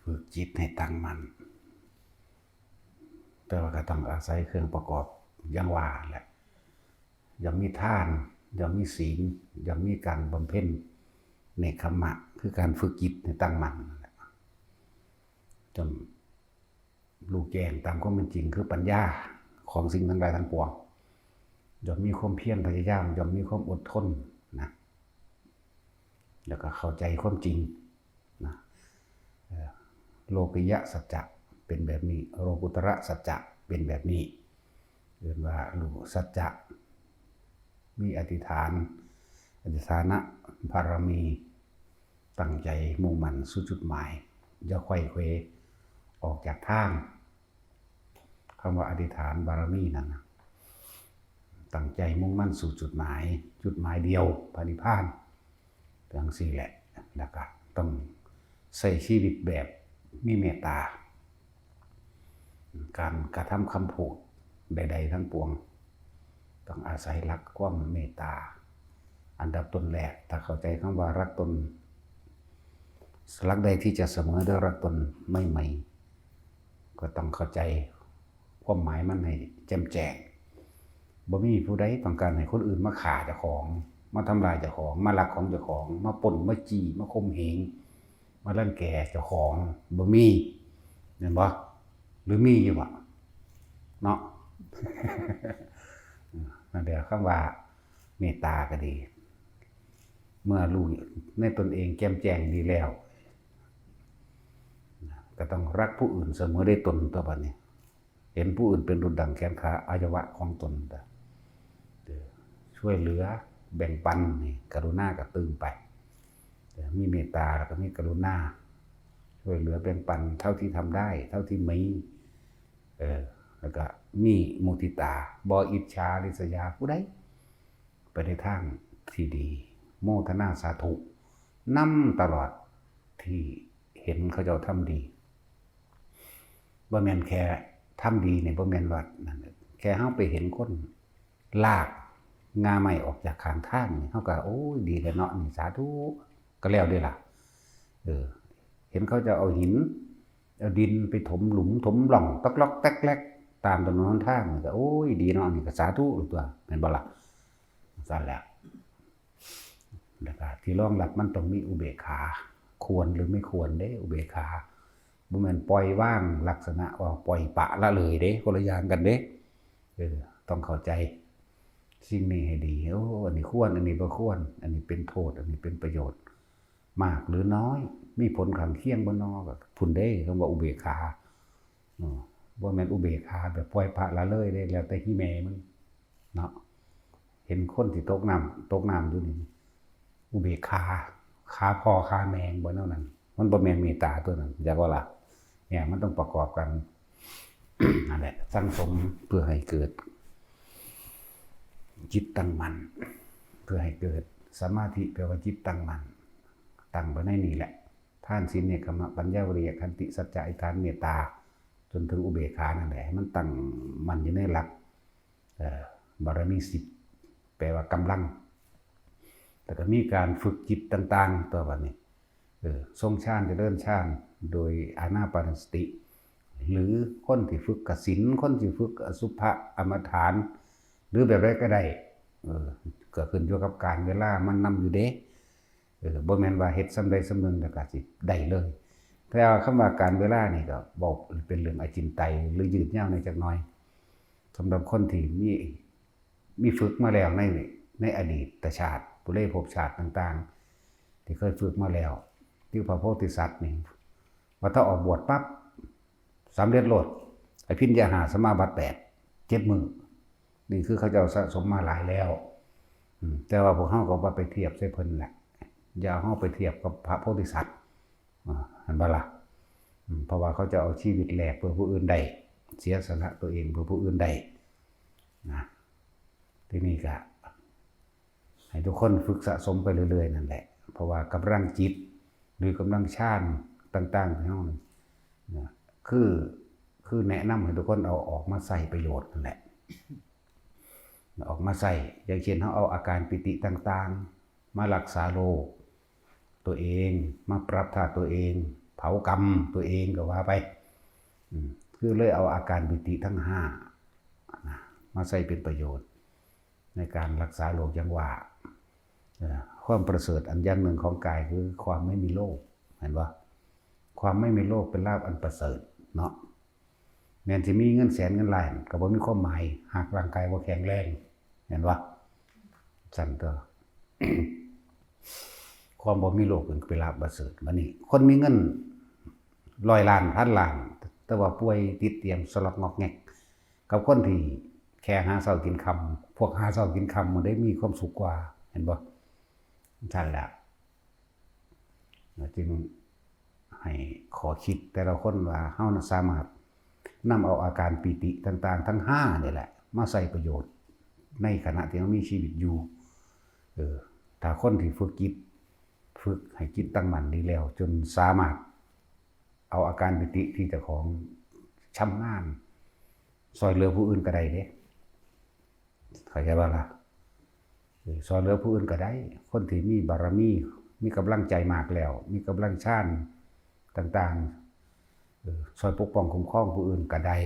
ฝึกจิตให้ตั้งมั่นแต่ว่าก็ต้องอาศัยเครื่องประกอบอย่างว่าแหละอย่ามีทานอย่ามีศีลอย่ามีการบำเพ็ญเนกขัมมะคือการฝึกจิตให้ตั้งมั่นจนรู้แจ้งตามความเป็นจริงคือปัญญาของสิ่งทั้งหลายทั้งปวงย่อมมีความเพียรพยายามย่อมมีความอดทนนะแล้วก็เข้าใจความจริงนะโลกิยะสัจจะเป็นแบบนี้โลกุตระสัจจะเป็นแบบนี้เรียกว่ารู้สัจจะมีอธิษฐานนะบารมีตั้งใจมุ่งมั่นสู่จุดหมายอย่าไขว้เขวออกจากทางคำว่าอธิษฐานบารมีนั่นตั้งใจมุ่งมั่นสู่จุดหมายเดียวพระนิพพานอย่างสี่แหละแล้วก็ต้องใช้ชีวิตแบบมีเมตตาการกระทำคำพูดใดๆทั้งปวงต้องอาศัยหลักความเมตตาอันดับต้นแรกถ้าเข้าใจคำว่ารักตนรักใดที่จะเสมอด้วยรักตนไม่ก็ต้องเข้าใจความหมายมันให้แจ่มแจ้งบ่มีผู้ใดต้องการให้คนอื่นมาฆ่าเจ้าของมาทำลายเจ้าของมาลักของเจ้าของมาปล้นมาจี้มาข่มเหงมารังแกเจ้าของบ่มีเห็นบ่หรือมีอยู่บ่เนาะ นั่นเดี๋ยวคำว่าเมตตาก็ดีเมื่อรู้ในตนเองแจ่มแจ้งดีแล้วก็ต้องรักผู้อื่นเสมอได้ตนตัวบัดนี้เห็นผู้อื่นเป็นดุจดั่งแขนขาอวัยวะของตนช่วยเหลือแบ่งปันนี่กรุณาก็ตื่นไปมีเมตตาแล้วก็มีกรุณาช่วยเหลือแบ่งปันเท่าที่ทำได้เท่าที่มีแล้วก็มีมุทิตาบ่อิจฉาริษยาผู้ใดไปในทางที่ดีโมทนาสาธุนำตลอดที่เห็นเขาเจ้าทำดีบ่แม่นแค่ทำดีเนี่ยบ่แม่นว่านั่นแค่เฮาไปเห็นคนลากงาไม้ออกจากข้างทางนี่เฮาก็โอ้ยดีแล้วเนาะนี่สาธุก็แล้วได้ล่ะเห็นเขาจะเอาหินเอาดินไปถมหลุมถมหล่องตอกล็อกแตกแลกตามถนนหนทางก็โอ้ยดีเนาะนี่ก็สาธุตัวแม่นบ่ล่ะสั่นแหละแล้วก็ที่รองรับมันต้องมีอุเบกขาควรหรือไม่ควรเด้อุเบกขาบ่แม่นปล่อยว่างลักษณะว่าปล่อยปละละเลยเด้คนละอย่างกันเด้ต้องเข้าใจสิ่งนี้ให้ดีโอ้อันนี้ควรอันนี้บ่ควรอันนี้เป็นโทษอันนี้เป็นประโยชน์มากหรือน้อยมีผลข้างเคียงบ่น้อก็พุ่นเด้คำว่าอุเบกขาบ่แม่นอุเบกขาแบบปล่อยปละละเลยเด้แล้วแต่ที่แม่มึงเนาะเห็นคนที่ตกน้ำอยู่นี่อุเบกขาพ่อขาแม่บ่เนาะนั่นมันบ่แม่นเมตตาตัวนั้นอยากว่าล่ะเนี่ยมันต้องประกอบกัน นั่นแหละสร้างสมเพื่อให้เกิดจิตตั้งมั่นเพื่อให้เกิดสมาธิแปลว่าจิตตั้งมั่นตั้งไว้ในนี่แหละทานศีลเนกขัมมะปัญญาวิริยะขันติสัจจะอธิษฐานเมตตาจนถึงอุเบกขานั่นแหละมันตั้งมั่นอยู่ในหลักบารมี10แปลว่ากำลังแต่ก็มีการฝึกจิตต่างๆตัวแบบนี้ทรงฌานจะเดินฌานโดยอานาปานสติหรือคนที่ฝึกกสิณคนที่ฝึกอสุภะอมฐานหรือแบบไรก็ได้เกิดขึ้นอยู่กับการเวลามันนำอยู่เด้บ่แม่นว่าเฮ็ดสำใดสำหนึ่งแล้วก็สิได้เลยแต่คำว่าการเวลานี่ก็บอกเป็นเรื่องอจินไตยหรือยืดยาวในจักหน่อยสำหรับคนที่มีฝึกมาแล้วในอดีตชาติปุเรภพชาติต่างๆที่เคยฝึกมาแล้วที่พระโพธิสัตว์นี่ว่าถ้าออกบวชปั๊บสำเร็จโลดอภิญญาหาสมาบัติ8 7 มื้อนี่คือเขาเจ้าสะสมมาหลายแล้วแต่ว่าพวกเฮาก็บ่ไปเทียบใส่เพิ่นแหละอย่าเฮาไปเทียบกับพระโพธิสัตว์เห็นบ่ล่ะเพราะว่าเขาจะเอาชีวิตแลกเพื่อผู้อื่นได้เสียสละตัวเองเพื่อผู้อื่นได้นะที่นี่ก็ให้ทุกคนฝึกสะสมไปเรื่อยๆนั่นแหละเพราะว่ากำลังจิตหรือกำลังฌานต่างๆที่เฮานี่นะคือแนะนำให้ทุกคนเอาออกมาใส่ประโยชน์นั่นแหละออกมาใส่อย่างเช่นเขาเอาอาการปิติต่างๆมารักษาโรคตัวเองมาปรับธาตุตัวเองภ ผากรรมตัวเองก็ว่าไปคือเลยเอาอาการปิติทั้ง5มาใช้เป็นประโยชน์ในการรักษาโรคอย่างว่าความประเสริฐอันอย่างหนึ่งของกายคือความไม่มีโรคเห็นว่าความไม่มีโรคเป็นลาภอันประเสริฐเนาะแม้นสิมีเงินแสนเงินล้านก็บ่มีความหมายหากร่างกายบ่แข็งแรงเห็นว่าสั่นก็ ความบ่มีโรคเป็นลาภประเสริฐบัดนี้คนมีเงิน100 ล้านพันล้านแต่ว่าป่วยติดเตียงสลบงอกแงกกับคนที่แค่หาเช้ากินค่ำพวกหาเช้ากินค่ำมันได้มีความสุขกว่าเห็นบ่สั่นแหละจึงให้ขอคิดแต่ละคนว่าเฮาสามารถนำเอาอาการปิติต่างๆทั้ง5นี่แหละมาใช้ประโยชน์ในขณะที่เรามีชีวิตอยู่ถ้าคนที่ฝึกให้จิตตั้งมั่นดีแล้วจนสามารถเอาอาการปิติที่เจ้าของชำนาญซอยเหลือผู้อื่นก็ได้เด้เข้าใจบ่ล่ะซอยเหลือผู้อื่นก็ได้คนที่มีบารมีมีกำลังใจมากแล้วมีกำลังฌานต่างๆซอยปกป้องคุ้มครองผู้อื่นก็ได้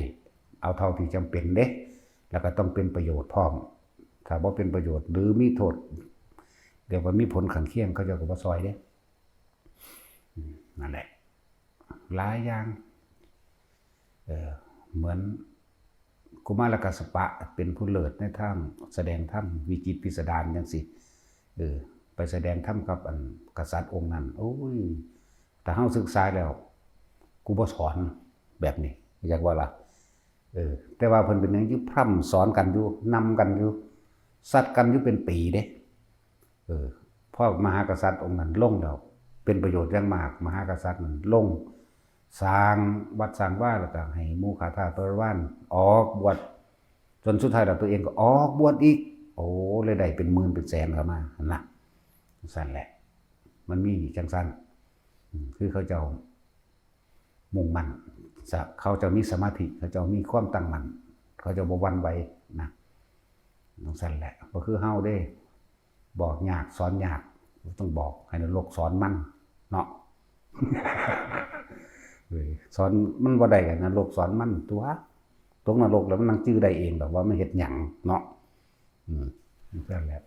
เอาเท่าที่จำเป็นเด้แล้วก็ต้องเป็นประโยชน์พร้อมถ้าบ่เป็นประโยชน์หรือมีโทษเดี๋ยวว่ามีผลข้างเคียงเขาจะก็บ่ซอยเด้นั่นแหละหลายอย่างเหมือนกุมารกัสสปะเป็นผู้เลิศในทางแสดงธรรมวิจิตรพิสดารจังซี่ไปแสดงธรรมกับอันกษัตริย์องค์นั้นโอ้ยแต่เฮาศึกษาแล้วกูบ่สอนแบบนี้อยากว่าล่ะแต่ว่าเพิ่นเป็นหยังอยู่พร่ำสอนกันอยู่นำกันอยู่ซัดกันอยู่เป็นปีเด้พ่อมหากษัตริย์องค์นั้นลงแล้วเป็นประโยชน์อย่างมากมหากษัตริย์นั้นลงสร้างวัดสร้างว่าแล้วก็ให้หมู่ข้าทาสบริวารออกบวชจนสุดท้ายแล้วตัวเองก็ออกบวชอีกโอ้เลยได้เป็นหมื่นเป็นแสนเข้ามาหั่นน่ะสั่นแหละมันมีจังซั่นคือเขาเจ้ามุ่งมั่นเขาเจ้ามีสมาธิเขาเจ้ามีความตั้งมั่นเขาเจ้าบ่หวั่นไหวนะจังซั่นแหละก็คือเฮาเด้บอกยากสอนยากต้องบอกให้นรกสอนมันเนาะ สอนมันบ่ได้กันนรกสอนมันตัวตกนรกแล้วมันนั่งจื้อได้เองแบบว่ามันเฮ็ดหยังเนาะนั่นแหละ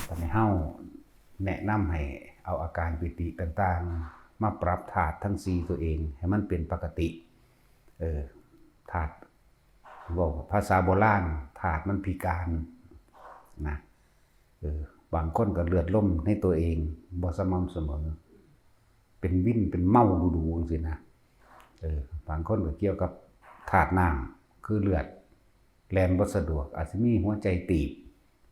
ตอนนี้เฮาแนะนำให้เอาอาการปิติต่างๆมาปรับธาตุทั้ง4ตัวเองให้มันเป็นปกติธาตุบอกภาษาโบราณธาตุมันพิการนะบางคนก็เลือดล่มในตัวเองบ่สม่ำเสมอเป็นวิ่นเป็นเมาดูๆจังซี่นะบางคนก็เกี่ยวกับธาตุน้ำคือเลือดแล่นบ่สะดวกอาจสิมีหัวใจตีบ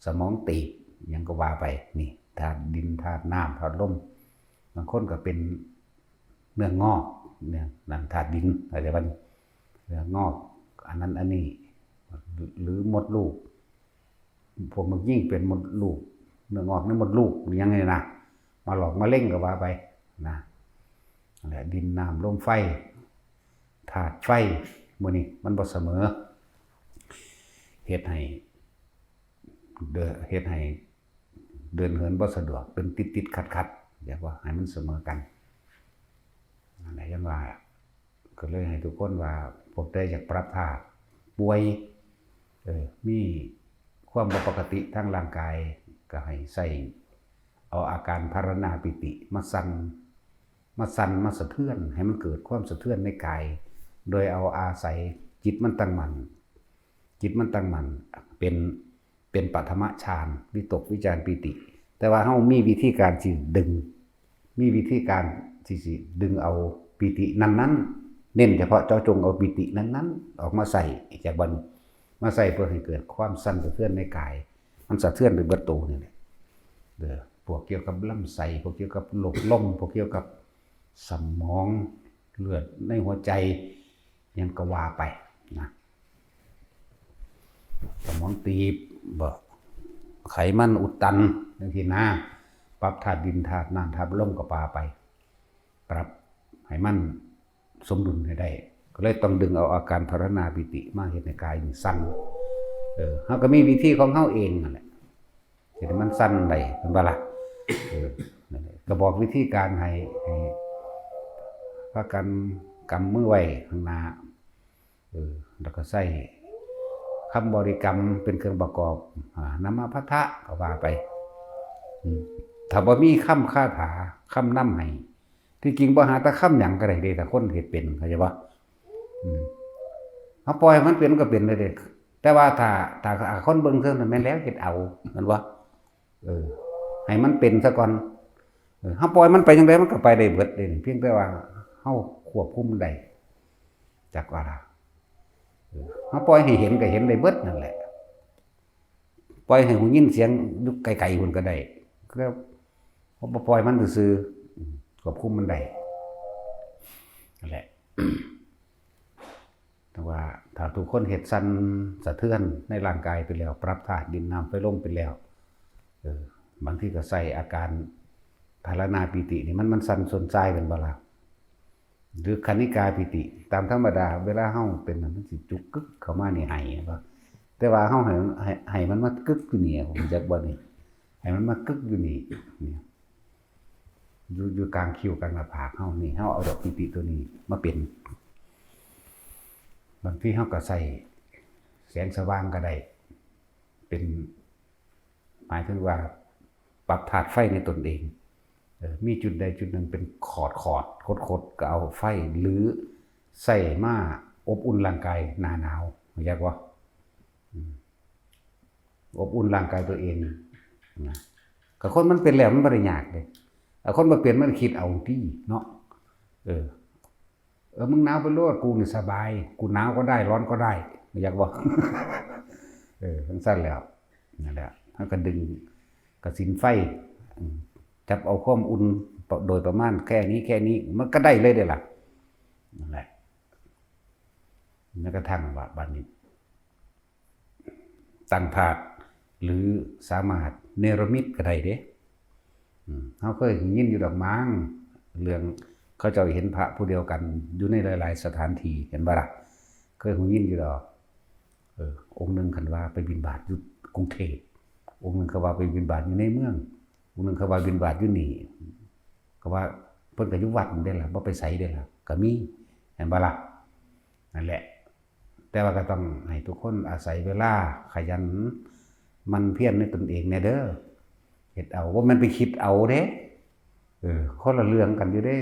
สมองตีบหยังก็ว่าไปนี่ธาตุดินธาตุน้ำธาตุลมบางคนก็เป็นเนื้องอกเนี่ยนั่นธาตุดินอะไรบัดนี้เนื้องอกอันนั้นอันนี้หรือมดลูกพวกมันยิ่งเป็นมดลูกเนื้องอกในมดลูกยังไงนะมาหลอกมาเล่งก็ว่าไปนะนั่นแหละดินน้ำลมไฟธาตุไฟมื้อนี้มันบ่เสมอเฮ็ดให้เดินเหินบ่สะดวกเป็นติดๆขัดๆอยากว่าให้มันเสมอกันนั่นแหละยังว่าก็เลยให้ทุกคนว่าพวกได้อยากปรับธาตุป่วยมีความบ่ปกติทางร่างกายก็ให้ใส่เอาอาการภารณาปิติมาสั่นมาสะเทือนให้มันเกิดความสะเทือนในกายโดยเอาอาศัยจิตมันตั้งมั่นเป็นปฐมฌานวิตกวิจารปิติแต่ว่าเฮามีวิธีการที่ดึงเอาปิตินั้นๆเน้นเฉพาะเจาะจงเอาปิตินั้นๆออกมาใส่จากบันมาใส่เพื่อให้เกิดความสั่นสะเทือนในกายมันสะเทือนไปเบิดตัวนี่แหละพวกเกี่ยวกับลำไส้พวกเกี่ยวกับโรคลมพวกเกี่ยวกับสมองเลือดในหัวใจยังก็ว่าไปนะสมองตีบไขมันอุดตันจังซี่นะปรับธาตุดินธาตุน้ำธาตุลมก็ปาไปปรับให้มันสมดุลให้ได้ก็เลยต้องดึงเอาอาการภารณาปิติมาเฮ็ดในกายนี่สั่นเฮาก็มีวิธีของเฮาเองนั่นแหละเฮ็ดให้มันสั่นได้เห็นบ่ล่ะ ก็บอกวิธีการให้พากันกำมือไว้ข้างหน้าแล้วก็ใส่คำบริกรรมเป็นเครื่องประกอบนามพัทธะก็ว่าไปถ้าบ่มีคำคาถาคำนำให้ที่จริงบ่หาแต่คำหยังก็ได้เด้ถ้าคนเฮ็ดเป็นเข้าใจบ่เฮาปล่อยมันเป็นก็เป็นเลยเด้แต่ว่าถ้าคนเบิ่งเทิงนั้นแม่นแล้วเฮ็ดเอาแม่นบ่ให้มันเป็นซะก่อนเฮาปล่อยมันไปจังได๋มันก็ไปได้เบิดเด้เพียงแต่ว่าเฮาควบคุมได้จักว่าล่ะเฮาปล่อยให้เห็นก็เห็นได้เบิดนั่นแหละปล่อยให้หูยินเสียงอยู่ไกลๆพุ่นก็ได้แล้วเฮาบ่ปล่อยมันซื่อๆควบคุมมันได้นั่นแหละแต่ว่าถ้าทุกคนเฮ็ดสั่นสะเทือนในร่างกายไปแล้วปรับธาตุดินน้ำไฟลมไปแล้วบางทีก็ใส่อาการภารณาปิตินี่มันสั่นสนใจกันบ่ล่ะหรือคณิกาปิติตามธรรมดาเวลาเฮาเป็นมันสิจุกกึกเข้ามานี่ให้บ่แต่ว่าเฮาให้มันมากึกอยู่นี่ผมจักบ่นี่ให้มันมากึกอยู่นี่อยู่กลางคิ้วกลางหน้าผากเฮานี่เฮาเอาดอกปิติตัวนี้มาเป็นบางทีเฮาก็ใส่แสงสว่างก็ได้เป็นหมายถึงว่าปรับธาตุไฟในตนเองมีจุดใดจุดหนึ่งเป็นขอดคดก็เอาไฟหรือใส่มาอบอุ่นร่างกายหน้าหนาวอยากว่าอบอุ่นร่างกายตัวเองนะก็คนมันเป็นแล้วมันบ่ได้ยากเลยคนบ่เป็นมันคิดเอาที่เนาะมึงหนาวไปโลดกูนี่สบายกูหนาวก็ได้ร้อนก็ได้อยากว่าทั้งสั้นแล้วนั่นแหละเฮาก็ดึงกสินไฟจับเอาความอุ่นโดยประมาณแค่นี้มันก็ได้เลยเด้ล่ะนั่นแหละแม้กระทั่งว่าบัดนี้ตั้งธาตุหรือสามารถเนรมิตก็ได้เด้เฮาเคยยินอยู่ดอกมั้งเรื่องเขาเจ้าเห็นพระผู้เดียวกันอยู่ในหลายๆสถานที่เห็นบ่ล่ะเคยยินอยู่ดอกองค์นึงคันว่าไปบิณฑบาตอยู่กรุงเทพองค์นึงก็ว่าไปบิณฑบาตอยู่ในเมืององค์นึงก็ว่าบิณฑบาตอยู่นี่ก็ว่าเพิ่นก็อยู่วัดได้ล่ะบ่ไปไสได้ล่ะก็มีเห็นบ่ล่ะนั่นแหละแต่ว่าก็ต้องให้ทุกคนอาศัยเวลาขยันมันเพียรในตนเองแน่เด้อเฮ็ดเอาว่ามันไปคิดเอาเด้คนละเรื่องกันอยู่เด้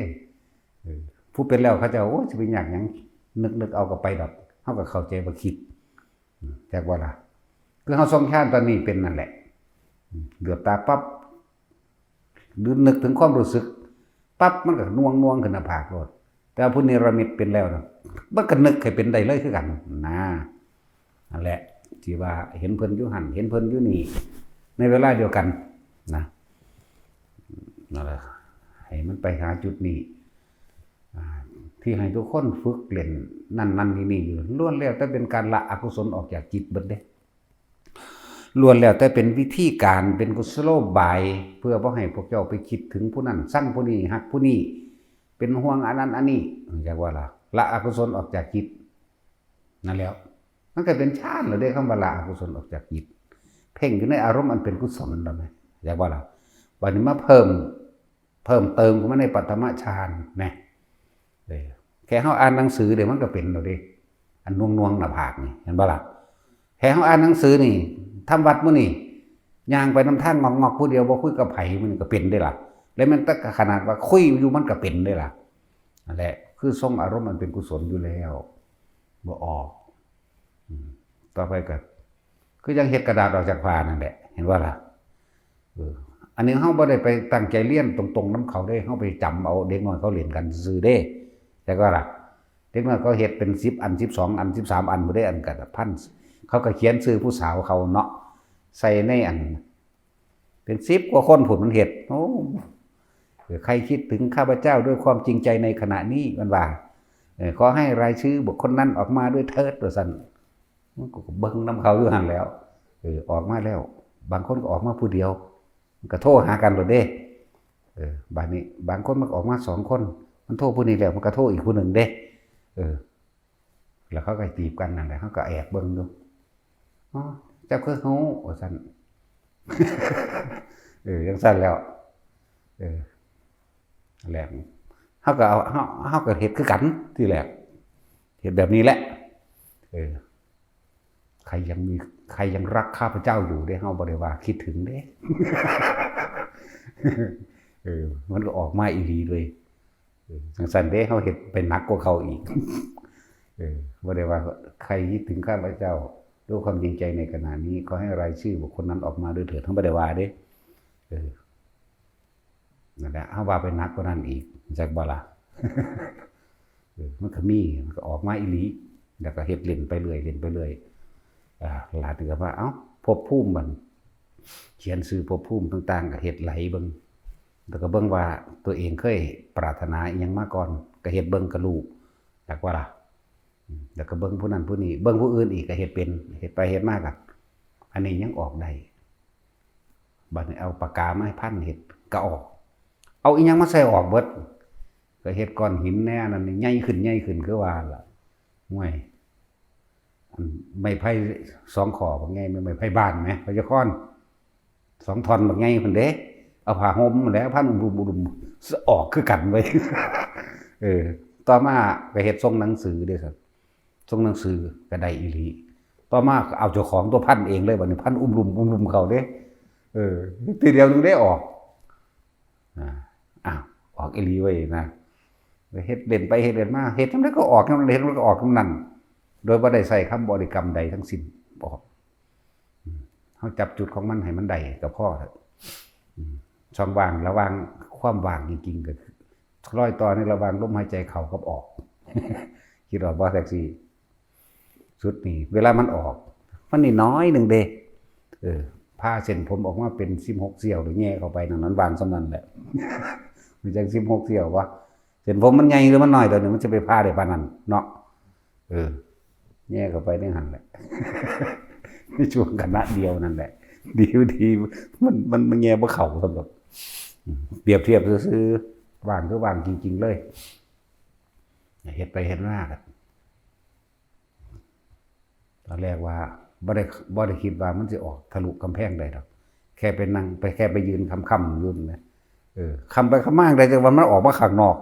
ผู้เป็นแล้วเขาจะโอ้สิไปยากหยังนึกเอาก็ไปดอกเฮาก็เข้าใจว่าคิดจักว่าล่ะคือเฮาทรงชาติตอนนี้เป็นนั่นแหละเหลือบตาปั๊บหรือนึกถึงความรู้สึกปั๊บมันก็น่วงขึ้นหน้าผากโลดแต่ผู้เนรมิตเป็นแล้วนะมันก็นึกให้เป็นได้เลยคือกันนั่นแหละที่ว่าเห็นเพิ่นอยู่หั่นเห็นเพิ่นอยู่นี่ในเวลาเดียวกันนะนั่นแหละให้มันไปหาจุดนี้ที่ให้ทุกคนฝึกเล่นนั่นนี่อยู่ล้วนแล้วแต่เป็นการละอกุศลออกจากจิตเบิดเด้ล้วนแล้วแต่เป็นวิธีการเป็นกุศโลบายเพื่อบ่ให้พวกเจ้าไปคิดถึงผู้นั้นสั่งผู้นี้ฮักผู้นี้เป็นห่วงอันนั้นอันนี้เรียกว่าละอกุศลออกจากจิตนั่นแล้วมันก็เป็นฌานแล้วเด้คำว่าละอกุศลออกจากจิตเพ่งอยู่ในอารมณ์อันเป็นกุศลแล้วมั้ยเรียกว่าวันนี้มาเพิ่มเติมเข้ามาในปัตตมฌานนะแค่เฮาอ่านหนังสือเดี๋ยวมันก็เป็นแล้วเด้อันน่วงหน้าผากนี่เห็นบ่ล่ะแค่เฮาอ่านหนังสือนี่ทำวัดมื้อนี่ย่างไปนำทางงอกๆผู้เดียวบ่คุยกับไผมันก็เป็นได้ล่ะแล้วมันก็ขนาดว่าคุยอยู่มันก็เป็นได้ล่ะนั่นแหละคือทรงอารมณ์มันเป็นกุศลอยู่แล้วบ่ออกต่อไปก็คือยังเฮ็ดกระดาษออกจากผ้านั่นแหละเห็นว่าล่ะอันนี้เฮาบ่ได้ไปตั้งใจเรียนตรงๆนำเขาได้เฮาไปจำเอาเด็กน้อยเขาเรียนกันซื่อเด้แต่ก็ล่ะเด็กน้อยเขาเฮ็ดเป็น10อัน12อัน13อันบ่ได้อันก็พันเขาก็เขียนชื่อผู้สาวเขาเนาะใส่ในอันเป็น10กว่าคนผุ่นมันเฮ็ดโอ้ใครคิดถึงข้าพเจ้าด้วยความจริงใจในขณะนี้มันว่าขอให้รายชื่อบุคคลนั้นออกมาด้วยเถิดว่าซั่นมันก็เบิ่งนำเขาอยู่หั่นแล้วออกมาแล้วบางคนก็ออกมาผู้เดียวก็โทรหากันโลดเด้บัดนี้บางคนมันออกมา2คนมันโทรผู้นี้แล้วมันก็โทรอีกผู้นึงเด้แล้วเขาก็จีบกันนั่นแหละเขาก็แอบเบิ่งดูอ๋อเจ้าคือฮู้ว่าซั่นจังซั่นแล้ว แหลกเฮาก็เอาเฮาก็เฮ็ดคือกันที่แรกเฮ็ดแบบนี้แหละใครยังรักข้าพเจ้าอยู่เด้เฮาบ่ได้ว่าคิดถึงเด้ มันก็ออกมาอีหลีเลยจังซั่นเด้เฮาเฮ็ดไปหนักกว่าเขาอีกบ่ได้ว่าใครคิดถึงข้าพเจ้าด้วยความจริงใจในขณะนี้ขอให้รายชื่อบุคคลนั้นออกมาด้วยเถิดทั้งบ่ได้ว่าเด้นั่นแหละเฮาว่าไปหนักกว่านั้นอีกจักบ่ล่ะ มันก็มีมันก็ออกมาอีหลีแล้วก็เฮ็ดเล่นไปเรื่อยหลายถึงกับว่าเอ้าภพภูมิมันเขียนชื่อภพภูมิต่างๆก็เฮ็ดไหลเบิ่งแล้วก็เบิ่งว่าตัวเองเคยปรารถนาอีหยังมาก่อนก็เฮ็ดเบิ่งก็รู้จักว่าล่ะแล้วก็เบิ่งผู้นั้นผู้นี้เบิ่งผู้อื่นอีกก็เฮ็ดเป็นเฮ็ดไปเฮ็ดมาก็อันนี้ยังออกได้บัดนี้เอาปากกามาให้พันเฮ็ดก็ออกเอาอีหยังมาใส่ออกเบิดก็เฮ็ดก้อนหินแน่นั่นใหญ่ขึ้นคือว่าล่ะห่วยไม้ไผ่2ข้อบักใหญ่ไม้ไผ่บ้านแหมพะยะคอน2ท่อนบักใหญ่พุ่นเด้เอาผ้าห่มแล้วพันบุ่มออกคือกันไว้ ต่อมาก็เฮ็ดทรงหนังสือเด้ครับทรงหนังสือก็ได้อีหลีต่อมาเอาเจ้าของตัวพันเองเลยบัดนี้พันรุมเขาเด้ทีเดียวนึงได้ออกออกอีหลีไว้นะเฮ็ดเล่นไปเฮ็ดเล่นมาเฮ็ดจังได๋ก็ออกจังเฮ็ดมันก็ออกจังนั้นโดยบ่ได้ใส่คำบริกรรมใดทั้งสิ้นออกเฮาจับจุดของมันให้มันได้ก็พอช่องว่างระหว่างความว่างจริงๆก็รอยต่อในระหว่างลมหายใจเข้ากับออกคิดว่าบ่แท็กซี่สุดนี่เวลามันออกมันนี่น้อยนึงเด้ผ้าเส้นผมออกมาเป็น16เสี้ยวหรือแง่เข้าไปนั้นวางซำนั้นแหละมีจัง16เสี้ยววะเส้นผมมันใหญ่หรือมันน้อยตัวนึงมันจะไปผ้าได้ปานนั้นเนาะแง่เข้าไปในหั่นแหละในช่วงขณะเดียวนั่นแหละดีมันแง่บ่เข้าสำหรับเปรียบเทียบซื่อๆว่างคือว่างจริงๆเลยเฮ็ดไปเฮ็ดมากันตอนแรกว่าบ่ได้คิดว่ามันสิออกทะลุกำแพงได้ดอกแค่ไปนั่งไปแค่ไปยืนค่ำๆอยู่นั่นแหละคำไปคำมาได้แต่ว่ามันออกมาข้างนอก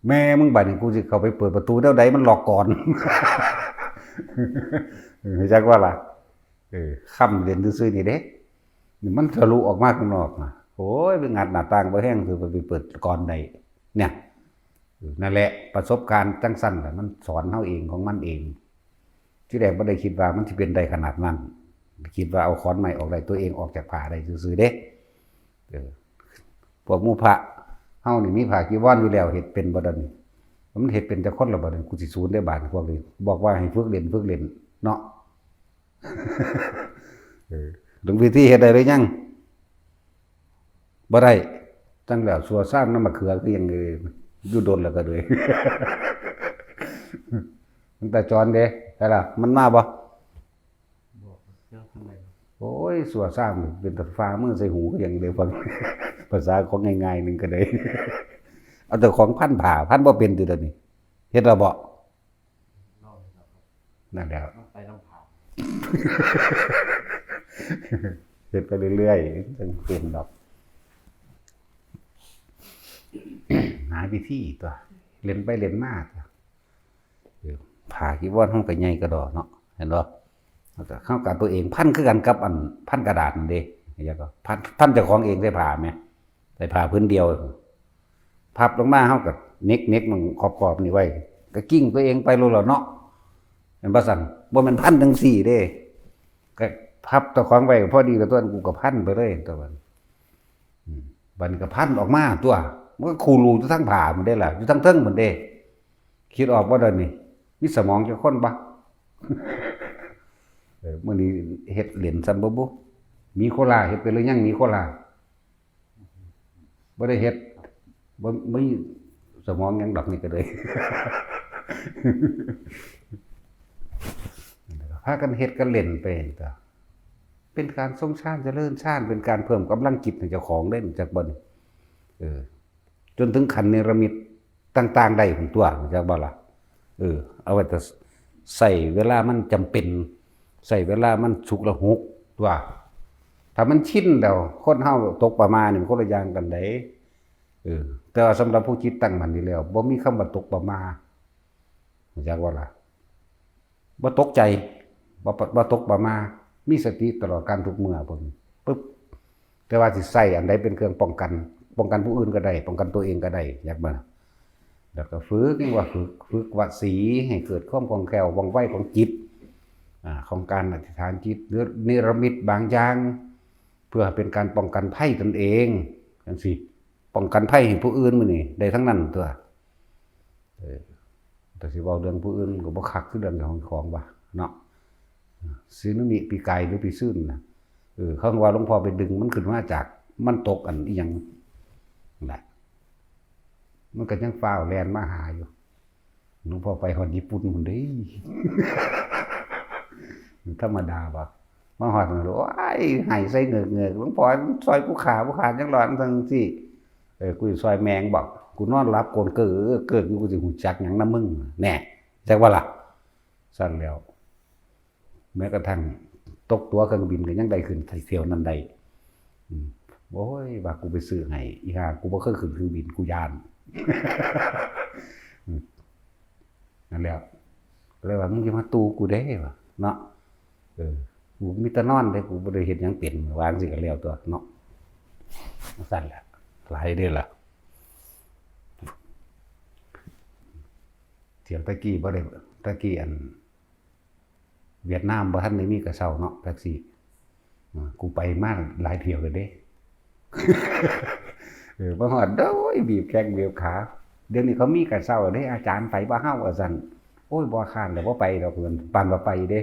แม่มึงบัดนี้กูสิเข้าไปเปิดประตูแนวใดมันล็อกก่อนจักว่าล่ะค่ำเล่นซื่อๆนี่เด้นี่มันทะลุออกมาข้างนอกน่ะโอ้ยไปงัดหน้าต่างบ่แห้งคือไปเปิดก่อนได้เนี่ยนั่นแหละประสบการณ์จังซั่นแหละมันสอนเฮาเองของมันเองที่แรกบ่ได้คิดว่ามันสิเป็นได้ขนาดนั้นคิดว่าเอาค้อนไม้ออกได้ตัวเองออกจากผ้าได้ซื่อๆเด้พวกหมู่พระเฮานี่มีผ้าจีวรอยู่แล้วเฮ็ดเป็นบ่ดันมันเฮ็ดเป็นแต่คนละบ่ดันกูสิสูญได้บาดพวกนี้บอกว่าให้ฝึกเล่นเนาะถึงวิธีเฮ็ดได้หรือยังบ่ได้ตั้งแล้วสัวสร้างน้ำมะเขือคือยังอยู่ดนแล้วก็เลยมันแต่จอนเด้แต่ล่ะมันมาบ่โอ้ยสัวสร้างเป็นตะฟ้ามือใส่หูก็ยังเด้ฟังภาษาของง่ายๆนึงก็ได้เอาแต่ของพันผ่าพันบ่เป็นติดนี่เฮ็ดแล้วบ่นั่นแหละไปนำผ่าเฮ็ดไปเรื่อยๆจังเป็นดอกหาวิธีตัวเล่นไปเล่นมาผ่ากีวรเฮาก็ใหญ่กระดอเนาะเห็นบ่แล้วก็เข้ากับตัวเองพันคือกันกับอันพันกระดาษนั่นเด้แล้วก็พันเจ้าของเองใส่ผ้าแม่ใส่ผ้าพื้นเดียวพับลงมาเฮาก็เน็กมันขอบๆนี่ไว้ก็กิ้งตัวเองไปโลดแล้วเนาะเห็นบ่ซั่นบ่แม่นพันจังซี่เด้ก็พับเจ้าของไว้พอดีกับตัวกูก็พันไปเลยตัวบัดก็พันออกมาตัวมันก็คูรูอยู่ทั้งผ่ามันได้ล่ะอยู่ทั้งเทิงมันเด้คิดออกบ่ได้นี่มีสมองจักคนบ่มื้อนี้เฮ็ดเล่นซั่นบ่มีโคลาเฮ็ดไปหรือยังมีโคลาบ่ได้เฮ็ดบ่มีสมองหยังดอกนี่ก็เลยพากันเฮ็ดกันเล่นไปตัวเป็นการทรงชาติเจริญชาติเป็นการเพิ่มกำลังจิตให้เจ้าของได้จากบ่นี่จนถึงขั้นเนรมิตต่างๆได้ของตัวจากบ่ล่ะเอาไว้แต่ใส่เวลามันจำเป็นใส่เวลามันสุกละหุกตัวถ้ามันชินแล้วคนเฮาตกประมาณนี่มันคนละอย่างกันได้ แต่ว่าสำหรับผู้จิตตั้งมั่นนี่แล้วบ่มีคำว่าตกประมาทรู้จักว่าล่ะบ่ตกใจบ่ตกประมาทมีสติตลอดการทุกเมื่อพุ่นปึ๊บแต่ว่าสิใช้อันใดเป็นเครื่องป้องกันผู้อื่นก็ได้ป้องกันตัวเองก็ได้อยากบ่แล้วก็ฝึกว่าฝึกวสีให้เกิดความคล่องแคล่วว่องไวของจิตของการอธิษฐานจิตหรือนิรมิตบางอย่างเพื่อเป็นการป้องกันภัยตนเองจังซี่ป้องกันภัยให้ผู้อื่นมื้อนี้ได้ทั้งนั้นตัวแต่สิเว้าเรื่องผู้อื่นก็บ่คักคือเรื่องของว่าเนาะซึนามิปีกายหรือปีซื่นน่ะเขาว่าหลวงพ่อไปดึงมันขึ้นมาจากมันตกอันอีหยังนั่นแหละมันก็ยังฟ้าวแล่นมาหาอยู่หลวงพ่อไปฮอดญี่ปุ่นพุ่นเด้ธรรมดาบ่มาฮอดโอ้ยให้ใส่เงือกๆหลวงพ่อซอยผู้ขาจังหลอนจังซี่กูสิซอยแมงบอกกูนอนหลับโกนเกิดกูสิหูจักหยังนำมึงแน่จักว่าล่ะซั่นแล้วแม้กระทั่งตกตัวเครื่องบินก็ยังได้ขึ้นเที่ยวนั้นได้โอ้ยว่ากูไปซื้อให้อีห่ากูบ่เคยขึ้นเครื่องบินกูย้านนั่นแหละเลยว่ามึงสิมาตู้กูเด้ว่ะเนาะกูมีแต่นอนเด้กูบ่ได้เฮ็ดหยังเป็นวางสิก็แล้วตัวเนาะซั่นแหละหลายเด้อล่ะเที่ยวตะกี้บ่ได้ตะกี้อันเวียดนามบ่ทันได้มีกระเช้าเนาะแท็กซี่กูไปมาหลายเที่ยวเลยเด้บ่ฮอดโอ้ยบีบแข้งบีบขาเดี๋ยวนี้เขามีกระเช้าเด้อาจารย์ไปบ่เฮาว่าซั่นโอ้ยบ่ค้านแล้วบ่ไปดอกเพิ่นปานว่าไปเด้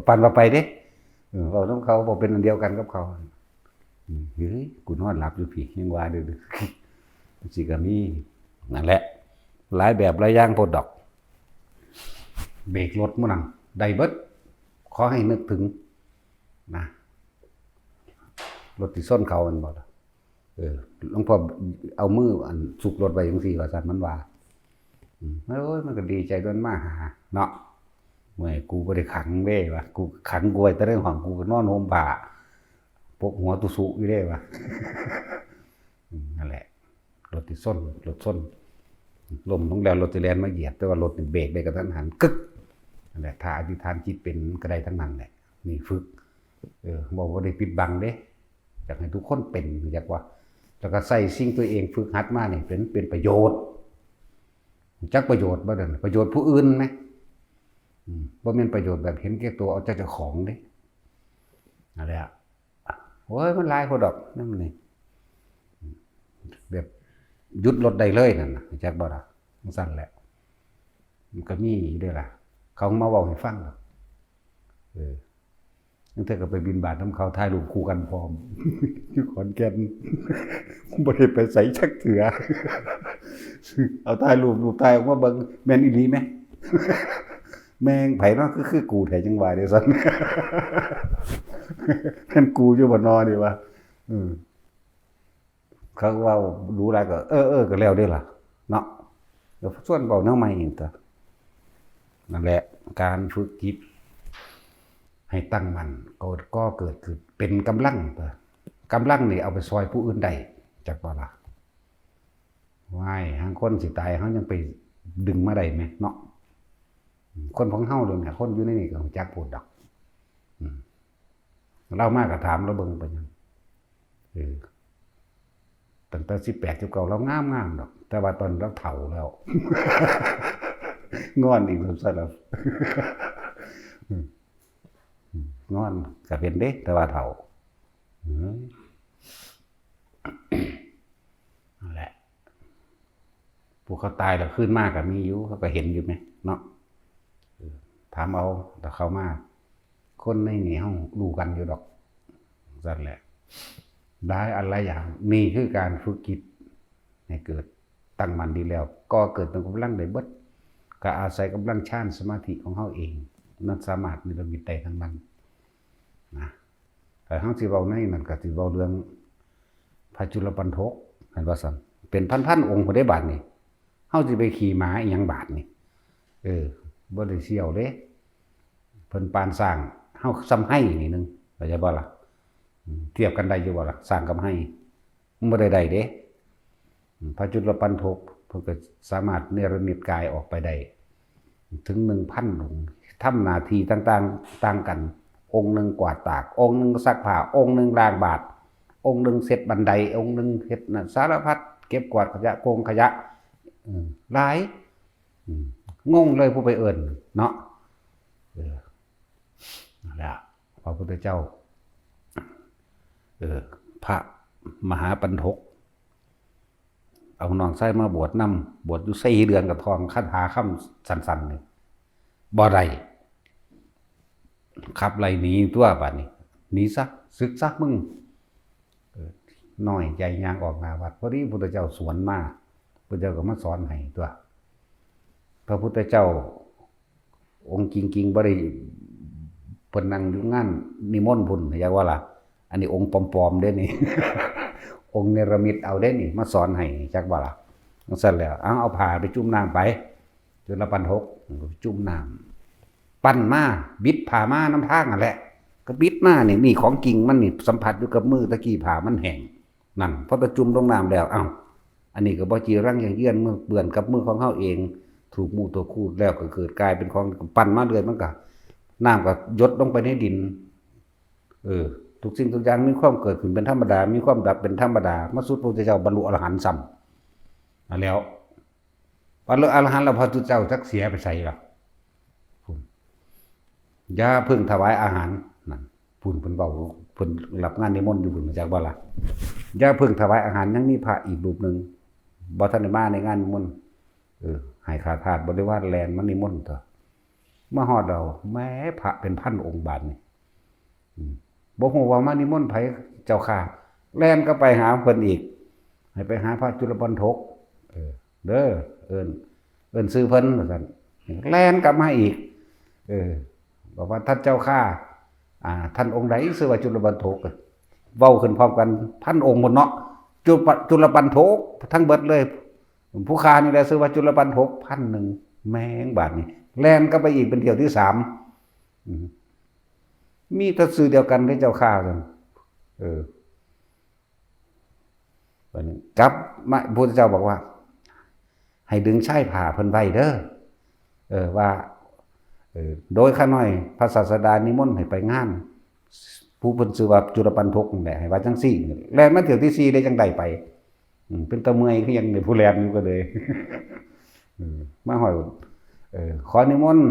ปานว่าไปเด้เว้านำเขาบ่เป็นอันเดียวกันกับเขาเฮ้ยกูนอนหลับอยู่พี่ยังว่าเด้อสิก็มีนั่นแหละหลายแบบหลายอย่างโพดดอกเบรกรถมื้อนั้นได้เบิดขอให้นึกถึงนะรถที่ส้นเขามันบ่ล่ะหลวงพ่อเอามืออันสุกรถไว้จังซี่ว่าซั่นมันว่าโอ้ยมันก็ดีใจด้วยมาหาเนาะเมื่อกูบ่ได้ขังเด้ว่ากูขังกูไว้แต่ในห้องกูก็นอนห่มผ้าปกหัวตุสุอยู่เด้ว่านั่นแหละรถที่ส้นรถส้นล้มลงแล้วรถสิแล่นมาเหยียบแต่ว่ารถนี่เบรกได้กระทันหันกึกนั่นแหละถ้าอธิษฐานจิตเป็นก็ได้ทั้งนั้นแหละนี่ฝึกบอกว่าได้ปิดบังเด้อยากให้ทุกคนเป็นอยากว่าแล้วก็ใส่สิ่งตัวเองฝึกหัดมานี่เป็นประโยชน์จักประโยชน์บ่เด้อประโยชน์ผู้อื่นมั้ยบ่แม่นประโยชน์แบบเห็นแก่ตัวเอาแต่เจ้าของเด้นั่นแหละโอ้ยมันหลายคนดอกนั่นนี่แบบหยุดรถได้เลยนั่นน่ะจักบ่ล่ะจังซั่นแหละมันก็มีอยู่ด้วยล่ะเขามาเว้าให้ฟังนั่นเธอก็ไปบิณฑบาตนำเขาถ่ายรูปคู่กันพร้อมอยู่ขอนแก่นบ่ได้ไปไสจักเทื่อเอาถ่ายรูปถ่ายออกมาเบิ่งแม่นอีหลีมั้ยแม่งไผเนาะคือกูแท้จังว่าเด้ซั่นแม่นกูอยู่บ่นอนี่ว่าเขาเว้ารู้หลายก็ก็แล้วเด้ล่ะเนาะเดี๋ยวส่วนเว้าแนวใหม่อีกตัวนั่นแหละการฝึกจิตให้ตั้งมั่นก็เกิดขึ้นเป็นกำลังกำลังนี่เอาไปซอยผู้อื่นได้จักบ่ล่ะว้ายหางคนสิตายเฮายังไปดึงมาได้มั้ยเนาะคนของเฮาเลยเนี่ยคนอยู่ในนี่ก็รู้จักพูดดอกเรามาก็ถามเราเบิ่งไปยังตั้งแต่18 19เรางามๆดอกแต่ว่าตอนเราเฒ่าแล้วงอนอีกซะแล้วงอนก็เป็นเด้แต่ว่าเฒ่านั่นแหละพวกเขาตายแล้วขึ้นมาก็มีอยู่เขาก็เห็นอยู่มั้ยเนาะถามเอาแต่เขามาคนในนี่เฮารู้กันอยู่ดอกซั่นแหละหลายอันหลายอย่างนี่คือการฝึกจิตให้เกิดตั้งมั่นดีแล้วก็เกิดเป็นกำลังได้เบิดก็อาศัยกำลังฌานสมาธิของเฮาเองนั้นสามารถนิรมิตได้ทั้งนั้นนะแต่เฮาสิเว้าในนั้นก็สิเว้าเรื่องพระจุลปันทกเห็นว่าซั่นเป็นพันๆองค์บ่ได้บาดนี้เฮาสิไปขี่ม้าอีหยังบาดนี้บ่ได้เสี่ยวเด้เพิ่นปานสร้างเฮาซ้ำให้นี่นึงเข้าใจบ่ล่ะเทียบกันได้อยู่บ่ล่ะสร้างกับให้ มันบ่ได้เด้พระจุลปันทกเพิ่นก็สามารถเนรมิตกายออกไปได้ถึง 1,000 องค์ทำหน้าที่ต่างๆต่างกันองค์นึงกวาดตากองค์นึงซักผ้าองค์นึงล้างบาตรองค์นึงเสร็จบันไดองค์นึงเฮ็ดน่ะสารพัดเก็บกวาดขยะโกงขยะหลายงงเลยผู้ไปเอิ้นเนาะนั่นแหละพระพุทธเจ้าพระมหาปันทกเอาน้องไส้มาบวชนำบวชอยู่4 เดือนกับทองคาถาค่ำสั้นๆนี่บ่ได้ขับไล่หนีตัวบัดนี้หนีซะศึกซะมึงน้อยใจยางออกหน้าวัดพอดีพระพุทธเจ้าสวนมาพระเจ้าก็มาสอนให้ตัวพระพุทธเจ้าองค์จริงๆบ่ได้เพิ่นนั่งอยู่งานนิมนต์พุ่นอยากว่าล่ะอันนี้องค์ปลอมๆเด้นี่ องค์เนรมิตเอาได้นี่มาสอนให้จักว่าล่ะจังซั่นแล้วเอาผ้าไปจุ่มน้ำไปจุลปันทกจุ่มน้ำปั้นมาบิดผ้ามาน้ำทางนั่นแหละก็บิดมานี่ของจริงมันนี่สัมผัสอยู่กับมือตะกี้ผ้ามันแห้งนั่นพอตะจุ่มลงน้ำแล้วอันนี้ก็บ่จีรังอย่างเยื่อนมือเปื้อนกับมือของเฮาเองถูกหมู่ตัวคูดแล้วก็เกิดกลายเป็นของปั้นมาเรื่อยมันก็น้ำก็หยดลงไปในดินทุกสิ่งทุกอย่างมีความเกิดขึ้นเป็นธรรมดามีความดับเป็นธรรมดามาสุดพระพุทธเจ้าบรรลุอรหันต์ซ้ำแล้วบรรลุอรหันต์แล้วพระพุทธเจ้าจักเสียไปใส่ล่ะอย่าเพิ่งถวายอาหารนั่นพุ่นเพิ่นเว้าเพิ่นรับงานนิมนต์อยู่พุ่นจักบ่ล่ะอย่าเพิ่งถวายอาหารยังมีพระอีกรูปนึงบ่ทันได้มาในงานนิมนต์ให้ข้าทาสบริวารแลนมานิมนต์เถอะมาฮอดเราแม้พระเป็นพันองค์บาดนี่บ่ฮู้ว่ามานิมนต์ไผเจ้าค่ะแล่นก็ไปหาเพิ่นอีกให้ไปหาพระจุลปันทกเด้อเอิ้นชื่อเพิ่นว่าซั่นแล่นกลับมาอีกบอกว่าท่านเจ้าค่ะท่านองค์ใดชื่อว่าจุลปันทกเว้าขึ้นพร้อมกันพันองค์หมดเนาะจุลปันทกทั้งเบิดเลยผู้ค้านี่แหละชื่อว่าจุลปันทก 1,000 แม่งบาดนี้แล่นก็ไปอีกเป็นเที่ยวที่3มีแต่ชื่อเดียวกันที่เจ้าข้าซั่นวันนี้กลับมาพระพุทธเจ้าบอกว่าให้ดึงชายผ้าเพิ่นไว้เด้อว่าโดยข้าน้อยพระศาสดานิมนต์ให้ไปงานผู้เพิ่นชื่อว่าจุลปันทกนั่นแหละให้ว่าจังซี่แล่นมาเที่ยวที่4ได้จังได๋ไปเป็นตะเมื่อยคือยังได้ผู้แล่นอยู่ก็เลยมาฮอดขอนิมนต์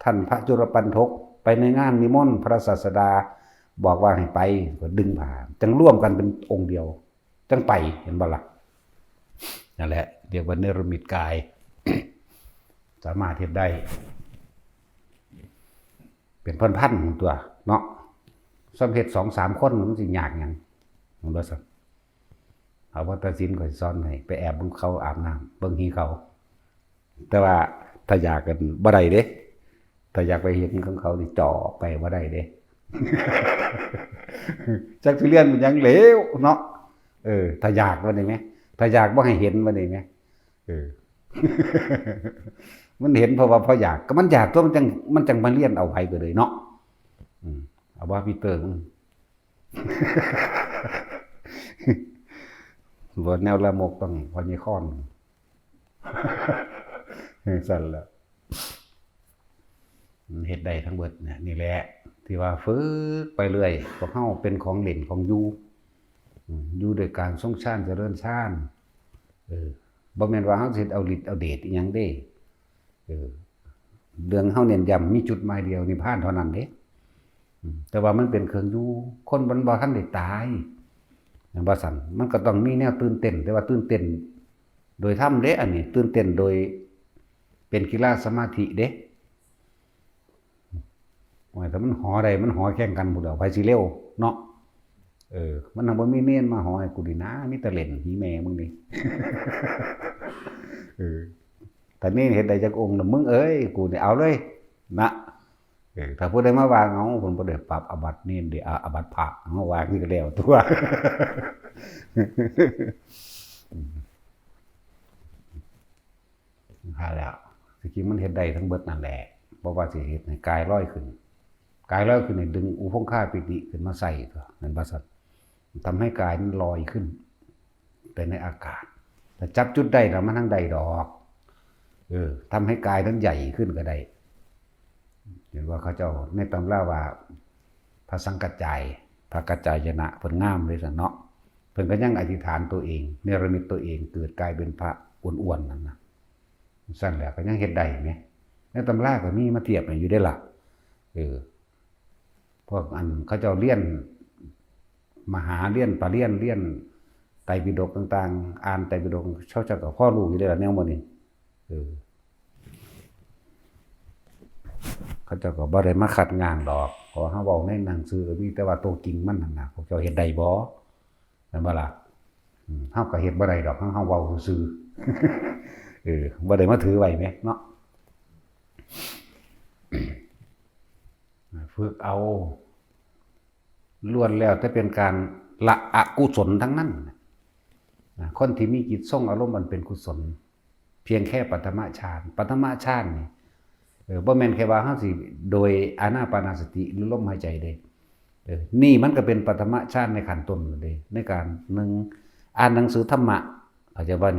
ท่านพระจุลปันทกไปในงานนิมนต์พระศาสดาบอกว่าให้ไปก็ดึงผ้าจังร่วมกันเป็นองค์เดียวจังไปเห็นบ่ล่ะนั่นแหละเรียกว่าเนรมิตกาย สามารถเฮ็ดได้เป็นพันๆตัวเนาะสำเร็จ 2-3 คนมันสิยากหยังมันบ่ซั่นเอาวัตถินก็สอนให้ไปแอบเบิ่งเขาอาบน้ำเบิ่งหีเขาแต่ว่าถ้าอยากกันบ่ได้เด้ถ้าอยากไปเห็นของเขานี่จ่อไปบ่ได้เด้ จักสิเรียนมันยังเหลวเนาะถ้าอยากว่าได้มั้ยถ้าอยากบ่ให้เห็นว่าได้มั้ยมันเห็นเพราะอยากก็มันอยากตัวมันจังมาเรียนเอาไว้ก็เลยเนาะเอาว่าพีเตอร์บ่แนวละมกต้องพอญิคอนสั่นล่ะเฮ็ดได้ทั้งเบิดเนี่ยนี่แหละที่ว่าฝึกไปเรื่อยพวกเฮาเป็นของเล่นของอยู่ด้วยการทรงฌานเจริญฌานบ่แม่นว่าเฮาสิเอาฤทธิ์เอาเดชอีหยังเด้เรื่องเฮาเน้นย้ำมีจุดหมายเดียวนิพพานเท่านั้นเด้แต่ว่ามันเป็นเครื่องอยู่คนมันบ่ทันได้ตายอย่างว่าซั่นมันก็ต้องมีแนวตื่นเต้นแต่ว่าตื่นเต้นโดยธรรมเด้อันนี้ตื่นเต้นโดยเป็นกีฬาสมาธิเด้ว่าถ้ามันหอได้มันหอแข่งกันหมดแล้วไผสิเร็วเนาะมันบ่มีเนียนมาหอให้กูดินะมีแต่เล่นหีแม่มึงนี่ แต่นี่เฮ็ดได้จักองค์น่ะมึงเอ้ยกูนี่เอาเลยนะถ้าผู้ใดมาวางเอาเพิ่นบ่ได้ปรับอาบัตินี่เด้อาบัติพระเฮาวางนี่ก็แล้วตัวหาแล้วสิกิมันเฮ็ดได้ทั้งเบิดนั่นแหละบ่ว่าสิเฮ็ดให้กายลอยขึ้นกายลอยขึ้นนี่ดึงอุปงคาปิติขึ้นมาใส่ตัวนั่นว่าซั่น ทำให้กายนั้นลอยขึ้นไปในอากาศแต่จับจุดได้แล้วมันทั้งใดดอกทำให้กายนั้นใหญ่ขึ้นก็ได้เห็นว่าเขาเจ้าในตำราว่าพระสังกัจจายพระกัจจายนะเพิ่นงามเลยซะเนาะเพิ่นก็ยังอธิษฐานตัวเองเนรมิตตัวเองเกิดกลายเป็นพระอ้วนๆนั่นนะสั่นแล้วก็ยังเฮ็ดได้ไหมในตำราก็มีมาเทียบอยู่ได้ล่ะพวกอันเขาเจ้าเรียนมหาเรียนปริญญาเรียนไตรปิฎกต่างๆอ่านไตรปิฎกเขาเจ้าก็พอรู้อยู่ได้ล่ะแนวหมดนี่เขาเจ้าก็บ่ได้มาขัดงานดอกขอเฮาเว้าในหนังสือมีแต่ว่าตัวจริงมันนั่นน่ะพวกเจ้าเฮ็ดได้บ่แม่นบ่ล่ะเฮาก็เฮ็ดบ่ได้ดอกเฮาเว้าซื่อบ่ได้มาถือไว้แหมเนาะฝึกเอาล้วนแล้วแต่เป็นการละอกุศลทั้งนั้นคนที่มีจิตทรงอารมณ์มันเป็นกุศลเพียงแค่ปฐมฌานนี่บ่แม่นแค่ว่าเฮาสิโดยอานาปานสติหรือลมหายใจได้นี่มันก็เป็นปฐมฌานในขั้นต้นเลยในการ1อ่านหนังสือธรรมะเข้าใจบ่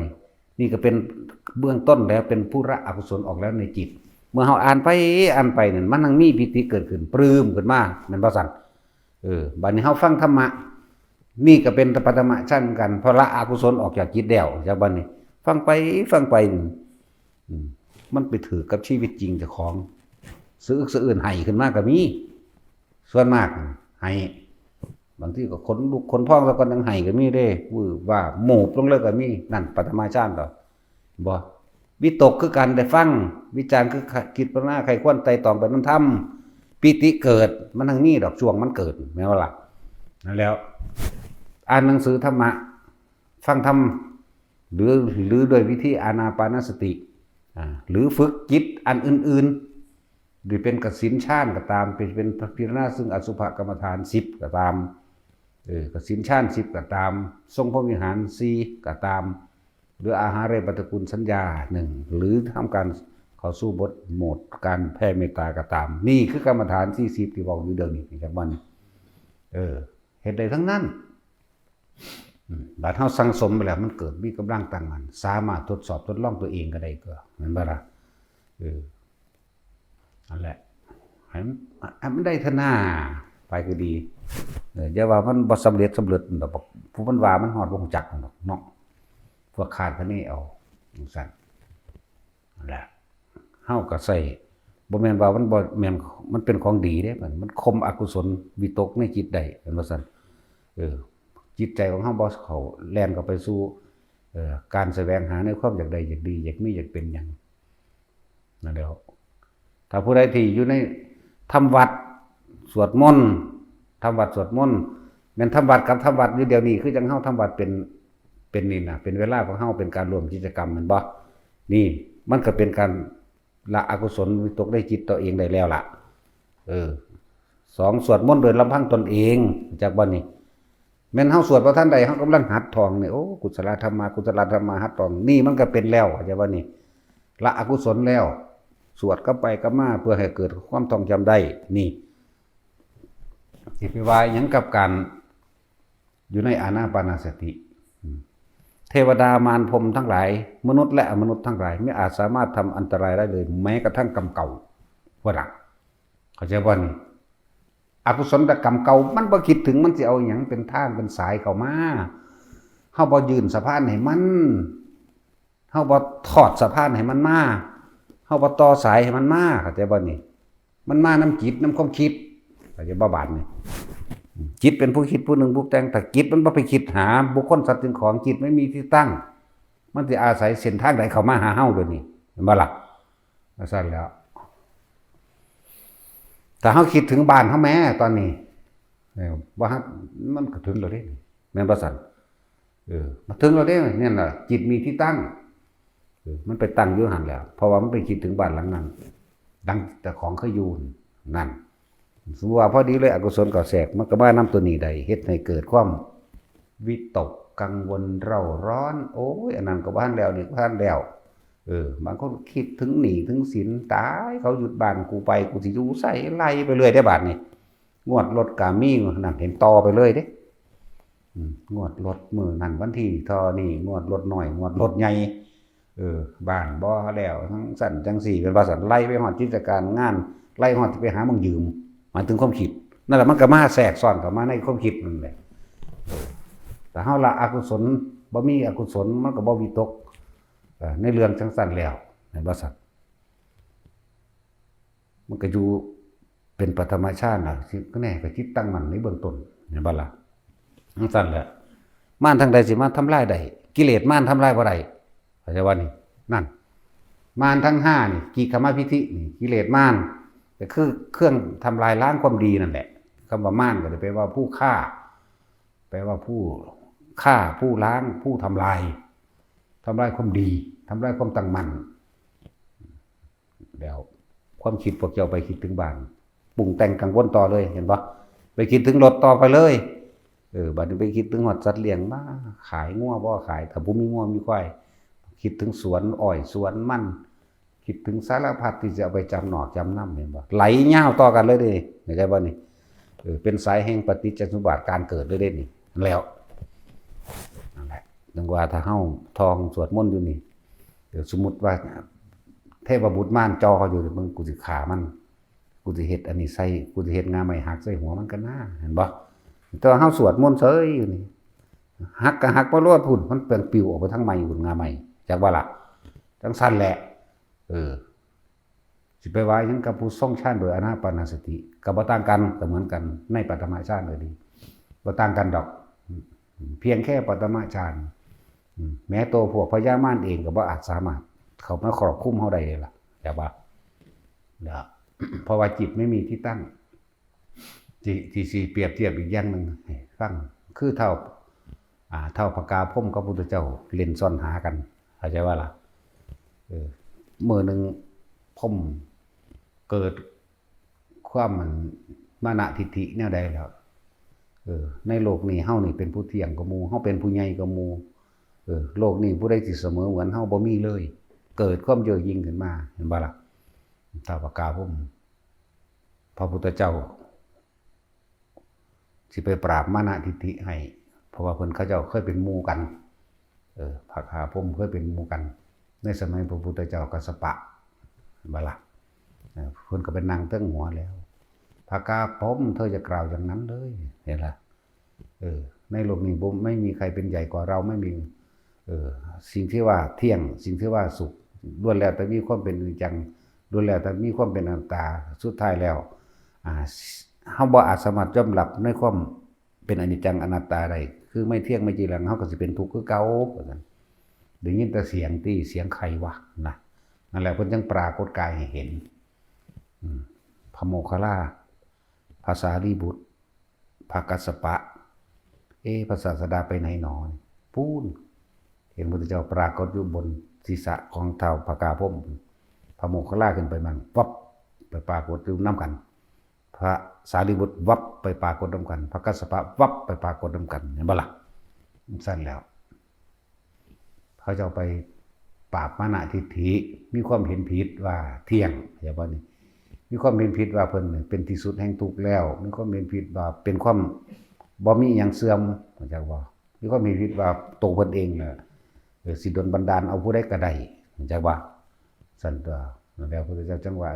นี่ก็เป็นเบื้องต้นแล้วเป็นผู้ละอกุศลออกแล้วในจิตเมื่อเฮาอ่านไปนั่นมันทั้งมีปิติเกิดขึ้นปลื้มขึ้นมาแม่นบ่ซั่นบัดนี้เฮาฟังธรรมะนี่ก็เป็นปฐมฌานกันเพราะละอกุศลออกจากจิตแล้วจากบัดนี้ฟังไปมันไปถือกับชีวิตจริงเจ้าของสะอึกสะอื้นไห้ขึ้นมาก็มีส่วนมากไห้บางทีก็ขนลุกขนพองแล้วก็ยังไห้ก็มีเด้ว่าโมบลงเลยก็มีนั่นปฐมฌานต่อบ่วิตกคือการได้ฟังวิจารณ์คือคิดพิจารณาใครควรไต่ตองไปนำธรรมปิติเกิดมันทั้งนี้ดอกช่วงมันเกิดแม่นบ่ล่ะนั่นแล้วอ่านหนังสือธรรมะฟังธรรมหรือโดยวิธีอานาปานสติหรือฝึกจิตอันอื่นๆหรือเป็นกสิณฌานก็ตามเป็นพิจารณาซึ่งอสุภกรรมฐาน10ก็ตามกสิณฌาน10ก็ตามทรงพระวิหาร4ก็ตามหรืออาหาเรปฏิกูลสัญญา1หรือทำการเข้าสู่บทโหมดการแผ่เมตตาก็ตามนี่คือกรรมฐาน40ที่บอกอยู่เดี๋ยวนี้จากวันเฮ็ดได้ทั้งนั้นบาดเฮาสังสมไปแล้วมันเกิดมีกำลังตั้งมั่นสามารถทดสอบทดลองตัวเองก็ได้ก็แม่นบ่ล่ะนั่นแหละให้มันได้เถอะหน้าไปก็ดีอย่าว่ามันบ่สำเร็จดอกผู้มันว่ามันฮอดวงจักรดอกเนาะพวกขาดพะนี้เอาจังซั่นนั่นแหละเฮาก็ใส่บ่แม่นว่ามันบ่แม่นมันเป็นของดีเด้มันคมอกุศลวิตกในจิตได้เห็นบ่ซั่นจิตใจของเฮาบ่เข้าแล่นเข้าไปสู่การแสวงหาในความอยากได้อยากดีอยากมีอยากเป็นหยังนั่นแหละถ้าผู้ใดที่อยู่ในทำวัดสวดมนต์ทำวัดสวดมนต์แม่นทำวัดกับทำวัดอยู่เดี๋ยวนี้คือจังเฮาทำวัดเป็นนี่น่ะเป็นเวลาของเฮาเป็นการร่วมกิจกรรมแม่นบ่นี่มันก็เป็นการละอกุศลวิตกได้จิตตัวเองได้แล้วล่ะ2สวดมนต์โดยลำพังตนเองจากบ่นี้แม่นเฮาสวดบ่ทันใดเฮากำลังหัดท่องนี่โอ้กุศลธรรมะหัดท่องนี่มันก็เป็นแล้วจะว่านี่ละอกุศลแล้วสวดก็ไปก็มาเพื่อให้เกิดความท่องจำได้นี่สิไปว่าหยังกับการอยู่ในอานาปานสติเทวดามารพรหมทั้งหลายมนุษย์และอมนุษย์ทั้งหลายไม่อาจสามารถทำอันตรายได้เลยแม้กระทั่งกรรมเก่าว่าล่ะเข้าใจบ่นี่อกุศลกรรมเก่ามันบ่คิดถึงมันสิเอาหยังเป็นทางเป็นสายเข้ามาเฮาบ่ยืนสะพานให้มันเฮาบ่ทอดสะพานให้มันมาเฮาบ่ต่อสายให้มันมาเข้าใจบ่นี่มันมาน้ำจิตน้ำความคิดเข้าใจบ่บาดนี่จิตเป็นผู้คิดผู้หนึ่งผู้แต่งแต่จิตมันบ่ไปคิดหาบุคคลสัตว์สิ่งของจิตไม่มีที่ตั้งมันสิอาศัยเส้นทางใดเข้ามาหาเฮาโดยนี่เห็นบ่ล่ะซั่นแล้วแต่เฮาคิดถึงบ้านเฮาแม้ตอนนี้บ่ฮักมันก็ถึงแล้วเด้แม่นบ่ซั่นมาถึงแล้วเด้เนี่ยน่ะจิตมีที่ตั้งมันไปตั้งอยู่หั่นแล้วเพราะว่ามันไปคิดถึงบ้านหลังนั้นดังแต่ของเคยอยู่นั่นสมมุติว่าพอดีเลยอกุศลก่อแทรกมันก็มานำตัวนี้ได้เฮ็ดให้เกิดความวิตกกังวลเร่าร้อนโอ้ยอันนั้นก็บ้านแล้วนี่บ้านแล้วบางคนคิดถึงหนี้ถึงสินตายเขาหยุดบ้านกูไปกูสิอยู่ไสไล่ไปเรื่อยได้บาดนี่งวดรถกามี่นั่นเห็นต่อไปเลยเด้ งวดรถมื้อนั้นวันที่เท่านี้งวดรถน้อยงวดรถใหญ่บ้านบ่แล้วทั้งสั่นจังซี่เป็นว่าสั่นไล่ไปฮอดกิจการงานไล่ฮอดไปหาหม้องยืมหมายถึงความคิดนั่นแหละมันก็มาแทรกซ้อนเข้ามาในความคิดนั่นแหละแต่เฮาละอกุศลบ่มีอกุศลมันก็บ่วิตกในเรื่องจังซั่นแล้วในบ่ซั่นมันก็อยู่เป็นปฐมฌานน่ะสิก็แน่ก็จิตตั้งมั่นในเบื้องต้นเห็นบ่ล่ะจังซั่นแหละมารทางใดสิมาทำลายได้กิเลสมารทำลายบ่ได้เข้าใจว่านี่นั่นมารทั้ง5นี่กิกขมพิธินี่กิเลสมารก็คือเครื่องทำลายล้างความดีนั่นแหละคำว่ามารก็แปลว่าผู้ฆ่าแปลว่าผู้ฆ่าผู้ล้างผู้ทำลายความดีทำลายความตั้งมั่นแล้วความคิดพวกเจ้าไปคิดถึงบ้านปรุงแต่งกังวลต่อเลยเห็นปะไปคิดถึงรถต่อไปเลยบัดนี้ไปคิดถึงหอดสัตว์เลี้ยงมาขายงัวบ่ขายถ้าบ่มีงัวมีควายคิดถึงสวนอ้อยสวนมันคิดถึงสารพัดที่จะเอาไปจำหนอกจำน้ำเห็นปะไหลยาวต่อกันเลยเด้เห็นใจบ่นี่เป็นสายแห่งปฏิจจสมุปบาทการเกิดเลยเด้นี่แล้วนั่นแหละดังว่าถ้าเฮาทองสวดมนต์อยู่นี่เดี๋ยวสมมุติว่าเทพบุตรม่านจออยู่มึงกูสิฆ่ามันกูสิเฮ็ดอันนี้ใส่กูสิเฮ็ดงาไม้หักใส่หัวมันก็น่าเห็นบ่แต่เฮาสวดมนต์เฉยอยู่นี่หักก็หักบ่รอดพุ่นมันเปลืองปิวออกไปทั้งไม้พุ่นงาไม้จักว่าล่ะจังซั่นแหละสิไปว่าหยังกับผู้ทรงฌานโดยอานาปานสติก็บ่ต่างกันก็เหมือนกันในปฐมฌานเลยดีบ่ต่างกันดอกเพียงแค่ปฐมฌานแม้ตัวพวกพญามารเองก็บ่อาจสามารถเขามาครอบคุมเฮาได้เลยล่ะแต่ว่าเพราะว่าจิตไม่มีที่ตั้งที่สิเปรียบเทียบอีกอย่างนึงให้ฟังคือเท่าพกาพรหมกับพระพุทธเจ้าเล่นซ่อนหากันเข้าใจว่าล่ะมื้อนึงพรหมเกิดความมานะทิฏฐิแนวใดแล้วในโลกนี้เฮานี่เป็นผู้เที่ยงกว่าหมู่เฮาเป็นผู้ใหญ่กว่าหมู่โลกนี้ผู้ใดสิเสมอเหมือนเฮาบ่มีเลยเกิดความเย่อหยิ่งขึ้นมาเห็นบ่ล่ะท้าวปกาพรหมพระพุทธเจ้าสิไปปราบมานะทิฏฐิให้เพราะว่าเพิ่นเขาเจ้าเคยเป็นหมู่กันพระคาพรหมเคยเป็นหมู่กันในสมัยพระพุทธเจ้ากัสสปะบ่ล่ะเพิ่นก็เป็นนางเติ้งหัวแล้วพระกาพรหมเธอจะกล่าวอย่างนั้นเลยเห็นล่ะในโลกนี้บ่ไม่มีใครเป็นใหญ่กว่าเราไม่มีสิ่งที่ว่าเที่ยงสิ่งที่ว่าสุขล้วนแล้วแต่มีความเป็นอนิจจังล้วนแล้วแต่มีความเป็นอนัตตาสุดท้ายแล้วเฮาบ่อาจสามารถยอมรับในความเป็นอนิจจังอนัตตาได้คือไม่เที่ยงไม่จีรังเฮาก็สิเป็นทุกข์คือเก่าว่าซั่นได้ยินแต่เสียงที่เสียงใครวะนะนั่นแหละเพิ่นจึงปรากฏกายให้เห็นพระโมคคัลลาพระสารีบุตรพระกัสสปะพระศาสดาไปไหนหนอพูนเห็นพระพุทธเจ้าปรากฏอยู่บนศีรษะของท้าวพกาพรหมพระโมคคัลลาขึ้นไปมันวับไปปรากฏอยู่นำกันพระสารีบุตรวับไปปรากฏนำกันพระกัสสปะวับไปปรากฏนำกันเห็นบ่ล่ะสั้นแล้วเขาจะไปปราบมานะทิฏฐิมีความเห็นผิดว่าเที่ยงอย่างว่านี่มีความเห็นผิดว่าเพิ่นเป็นที่สุดแห่งทุกข์แล้วมีความเห็นผิดว่าเป็นความบ่มีหยังเสื่อมจักว่ามีความเห็นผิดว่าตัวเพิ่นเองน่ะสิดลบันดาลเอาผู้ใดก็ได้จักว่าสั่นตัวแล้วพระพุทธเจ้าจังว่า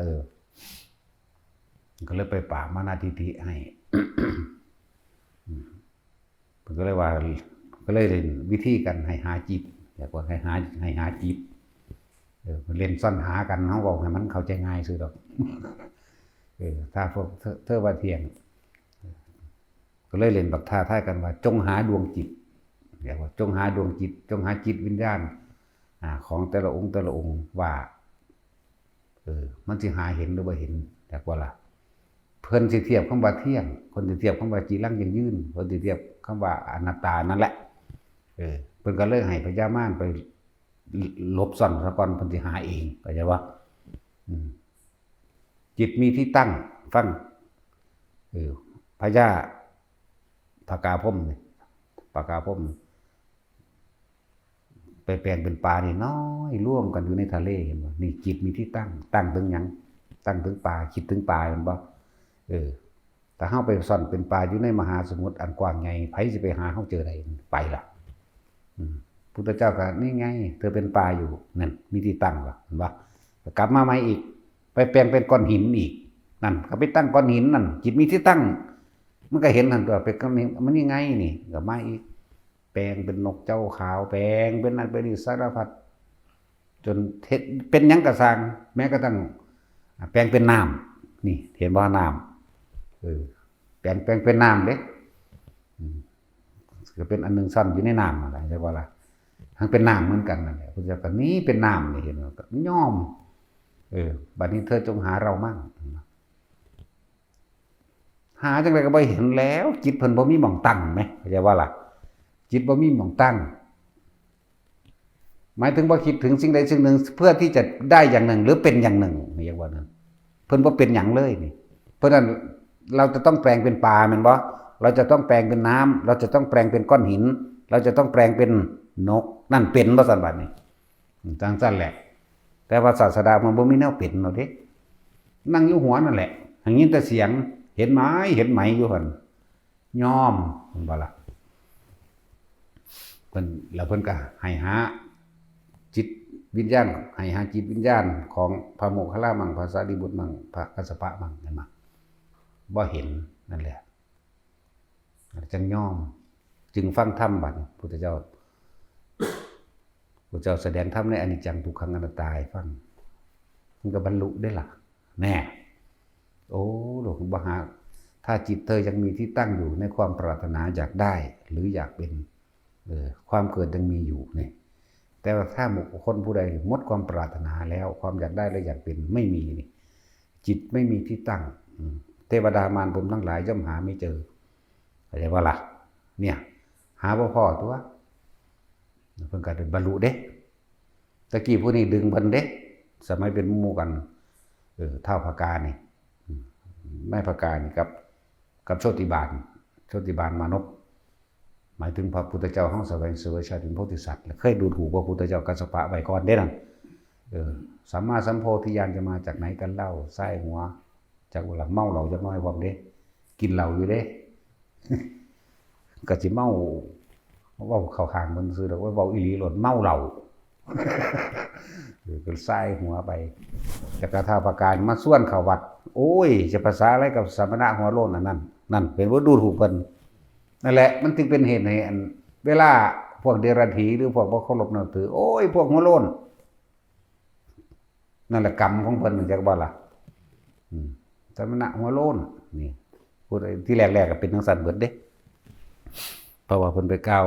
ก็เลยไปปราบมานะทิฏฐิให้ เพิ่นก็เลยว่าก็เลยเล่นวิธีกันให้หาจิตอยากว่าให้หาจิตเล่นซ่อนหากันเฮาเว้าให้มันเข้าใจง่ายซื่อดอกถ้าพวกเธอว่าเที่ยงก็เลยเล่นบักท่าทายกันว่าจงหาดวงจิตเรียกว่าจงหาดวงจิตจงหาจิตวิญญาณของแต่ละองค์ว่ามันสิหาเห็นหรือบ่เห็นจักว่าล่ะเพิ่นสิเทียบคำว่าเที่ยงคนสิเทียบคำว่าจีรังยั่งยืนเพิ่นสิเทียบคำว่าอนัตตานั่นแหละเพิ่นก็เลยให้พญามารไปหลบซ่อนซะก่อนเพิ่นสิหาเองเข้าใจบ่จิตมีที่ตั้งฟังพญาพกาพรหมนี่ปกาพรหมไปแปลงเป็นปลานี่น้อยร่วมกันอยู่ในทะเลเห็นบ่นี่จิตมีที่ตั้งถึงหยังตั้งถึงปลาคิดถึงปลาเห็นบ่ ถ้าเฮาไปซ่อนเป็นปลาอยู่ในมหาสมุทรอันกว้างใหญ่ไผสิไปหาเฮาเจอได้ไปล่ะพุทธเจ้าก็นี่ไงเธอเป็นปลาอยู่นั่นมีที่ตั้งว่ะเห็นบ่กลับมาใหม่อีกไปแปลงเป็นก้อนหินอีกนั่นก็ไปตั้งก้อนหินนั่นจิตมีที่ตั้งมันก็เห็นนั่นตัวเป็นก้อนหินมันยังไงนี่ก็มาอีกแปลงเป็นนกเจ้าขาวแปลงเป็นนั่นเป็นนี่สารพัดจนเป็นหยังกระซังแม้กระทั่งแปลงเป็นน้ำนี่เห็นบ่น้ำแปลงเป็นน้ำเด้ก็เป็นอันนึงซ่อนอยู่ในน้ำอะไรใช่ป่ะล่ะทั้งเป็นน้ำเหมือนกันนั่นแหละพุทธเจ้าก็นี้เป็นน้ำนี่เห็นก็ย่อมบัดนี้เธอจงหาเรามั่งหาจังไดก็บ่เห็นแล้วจิตเพิ่นบ่มีหม่องตั้งไหมเข้าใจว่าล่ะจิตบ่มีหม่องตั้งหมายถึงบ่คิดถึงสิ่งใดสิ่งหนึ่งเพื่อที่จะได้อย่างหนึ่งหรือเป็นอย่างหนึ่งนี่อย่างว่านั้นเพิ่นบ่เป็นหยังเลยนี่เพราะนั้นเราจะต้องแปลงเป็นปลาแม่นบ่เราจะต้องแปลงเป็นน้ำเราจะต้องแปลงเป็นก้อนหินเราจะต้องแปลงเป็นนกนั่นเป็นบ่ซั่นบัดนี้จังซั่นแหละแต่ว่าศาสดามันบ่มีแนวเป็นเนาะเด้นั่งอยู่หัวนั่นแหละหังยินแต่เสียงเห็นไหมอยู่หั่นยอมเห็นบ่ล่ะเพิ่นแล้วเพิ่นก็ให้หาจิตวิญญาณให้หาจิตวิญญาณของพระโมคคัลลามังพระสารีบุตรมังพระกัสสปะมังนั่นมาบ่เห็นนั่นแหละจังยอมจึงฟังธรรมบัดพุทธเจ้าแสดงธรรมในอนิจจังทุกขังอนัตตาให้ฟังมันก็บรรลุได้ล่ะแน่โอ้หลวงบ่หาถ้าจิตเธอยังมีที่ตั้งอยู่ในความปรารถนาอยากได้หรืออยากเป็นความเกิดยังมีอยู่นี่แต่ว่าถ้าบุคคลผู้ใดหมดความปรารถนาแล้วความอยากได้และอยากเป็นไม่มีนี่จิตไม่มีที่ตั้งเทวดามารพรหมทั้งหลายย่อมหาไม่เจออะไรว่าล่ะเนี่ยหาบ่พอตัวเพิ่นก็ได้บรรลุเด้ตะกี้ผู้นี้ดึงเพิ่นเด้สมัยเป็นหมู่กันเท่าพกานี่แม่พกานี่กับโชติบาลมานพหมายถึงพระพุทธเจ้าเฮาแสวงชาติเป็นโพธิสัตว์เคยดูถูกพระพุทธเจ้ากัสสปะไว้ก่อนเด้นั่นสัมมาสัมโพธิญาณจะมาจากไหนกันเล่าไส้หัวจากเวลาเมาเหล้าจักน้อยพร้อมเด้กินเหล้าอยู่เด้ก็สิเมาเว้าเข้าข้างมันซื่อดอกว่าเว้าอีหลีหล่นเมาเหล้าก็ไส้หัวไปจากกระทาประการมาส่วนเข้าวัดโอ้ยจะภาษาอะไรกับสมณะหัวโล้นอันนั้นนั่นเป็นว่าดูถูกเพิ่นนั่นแหละมันจึงเป็นเหตุให้เวลาพวกเดรัจฉีหรือพวกบ่เคารพนับถือโอ้ยพวกหัวโล้นนั่นแหละกรรมของเพิ่นจักบ่ล่ะสมณะหัวโล้นนี่พูดที่แรกๆก็เป็นจังซั่นเบิดเด้เพราะว่าเพิ่นไปกล่าว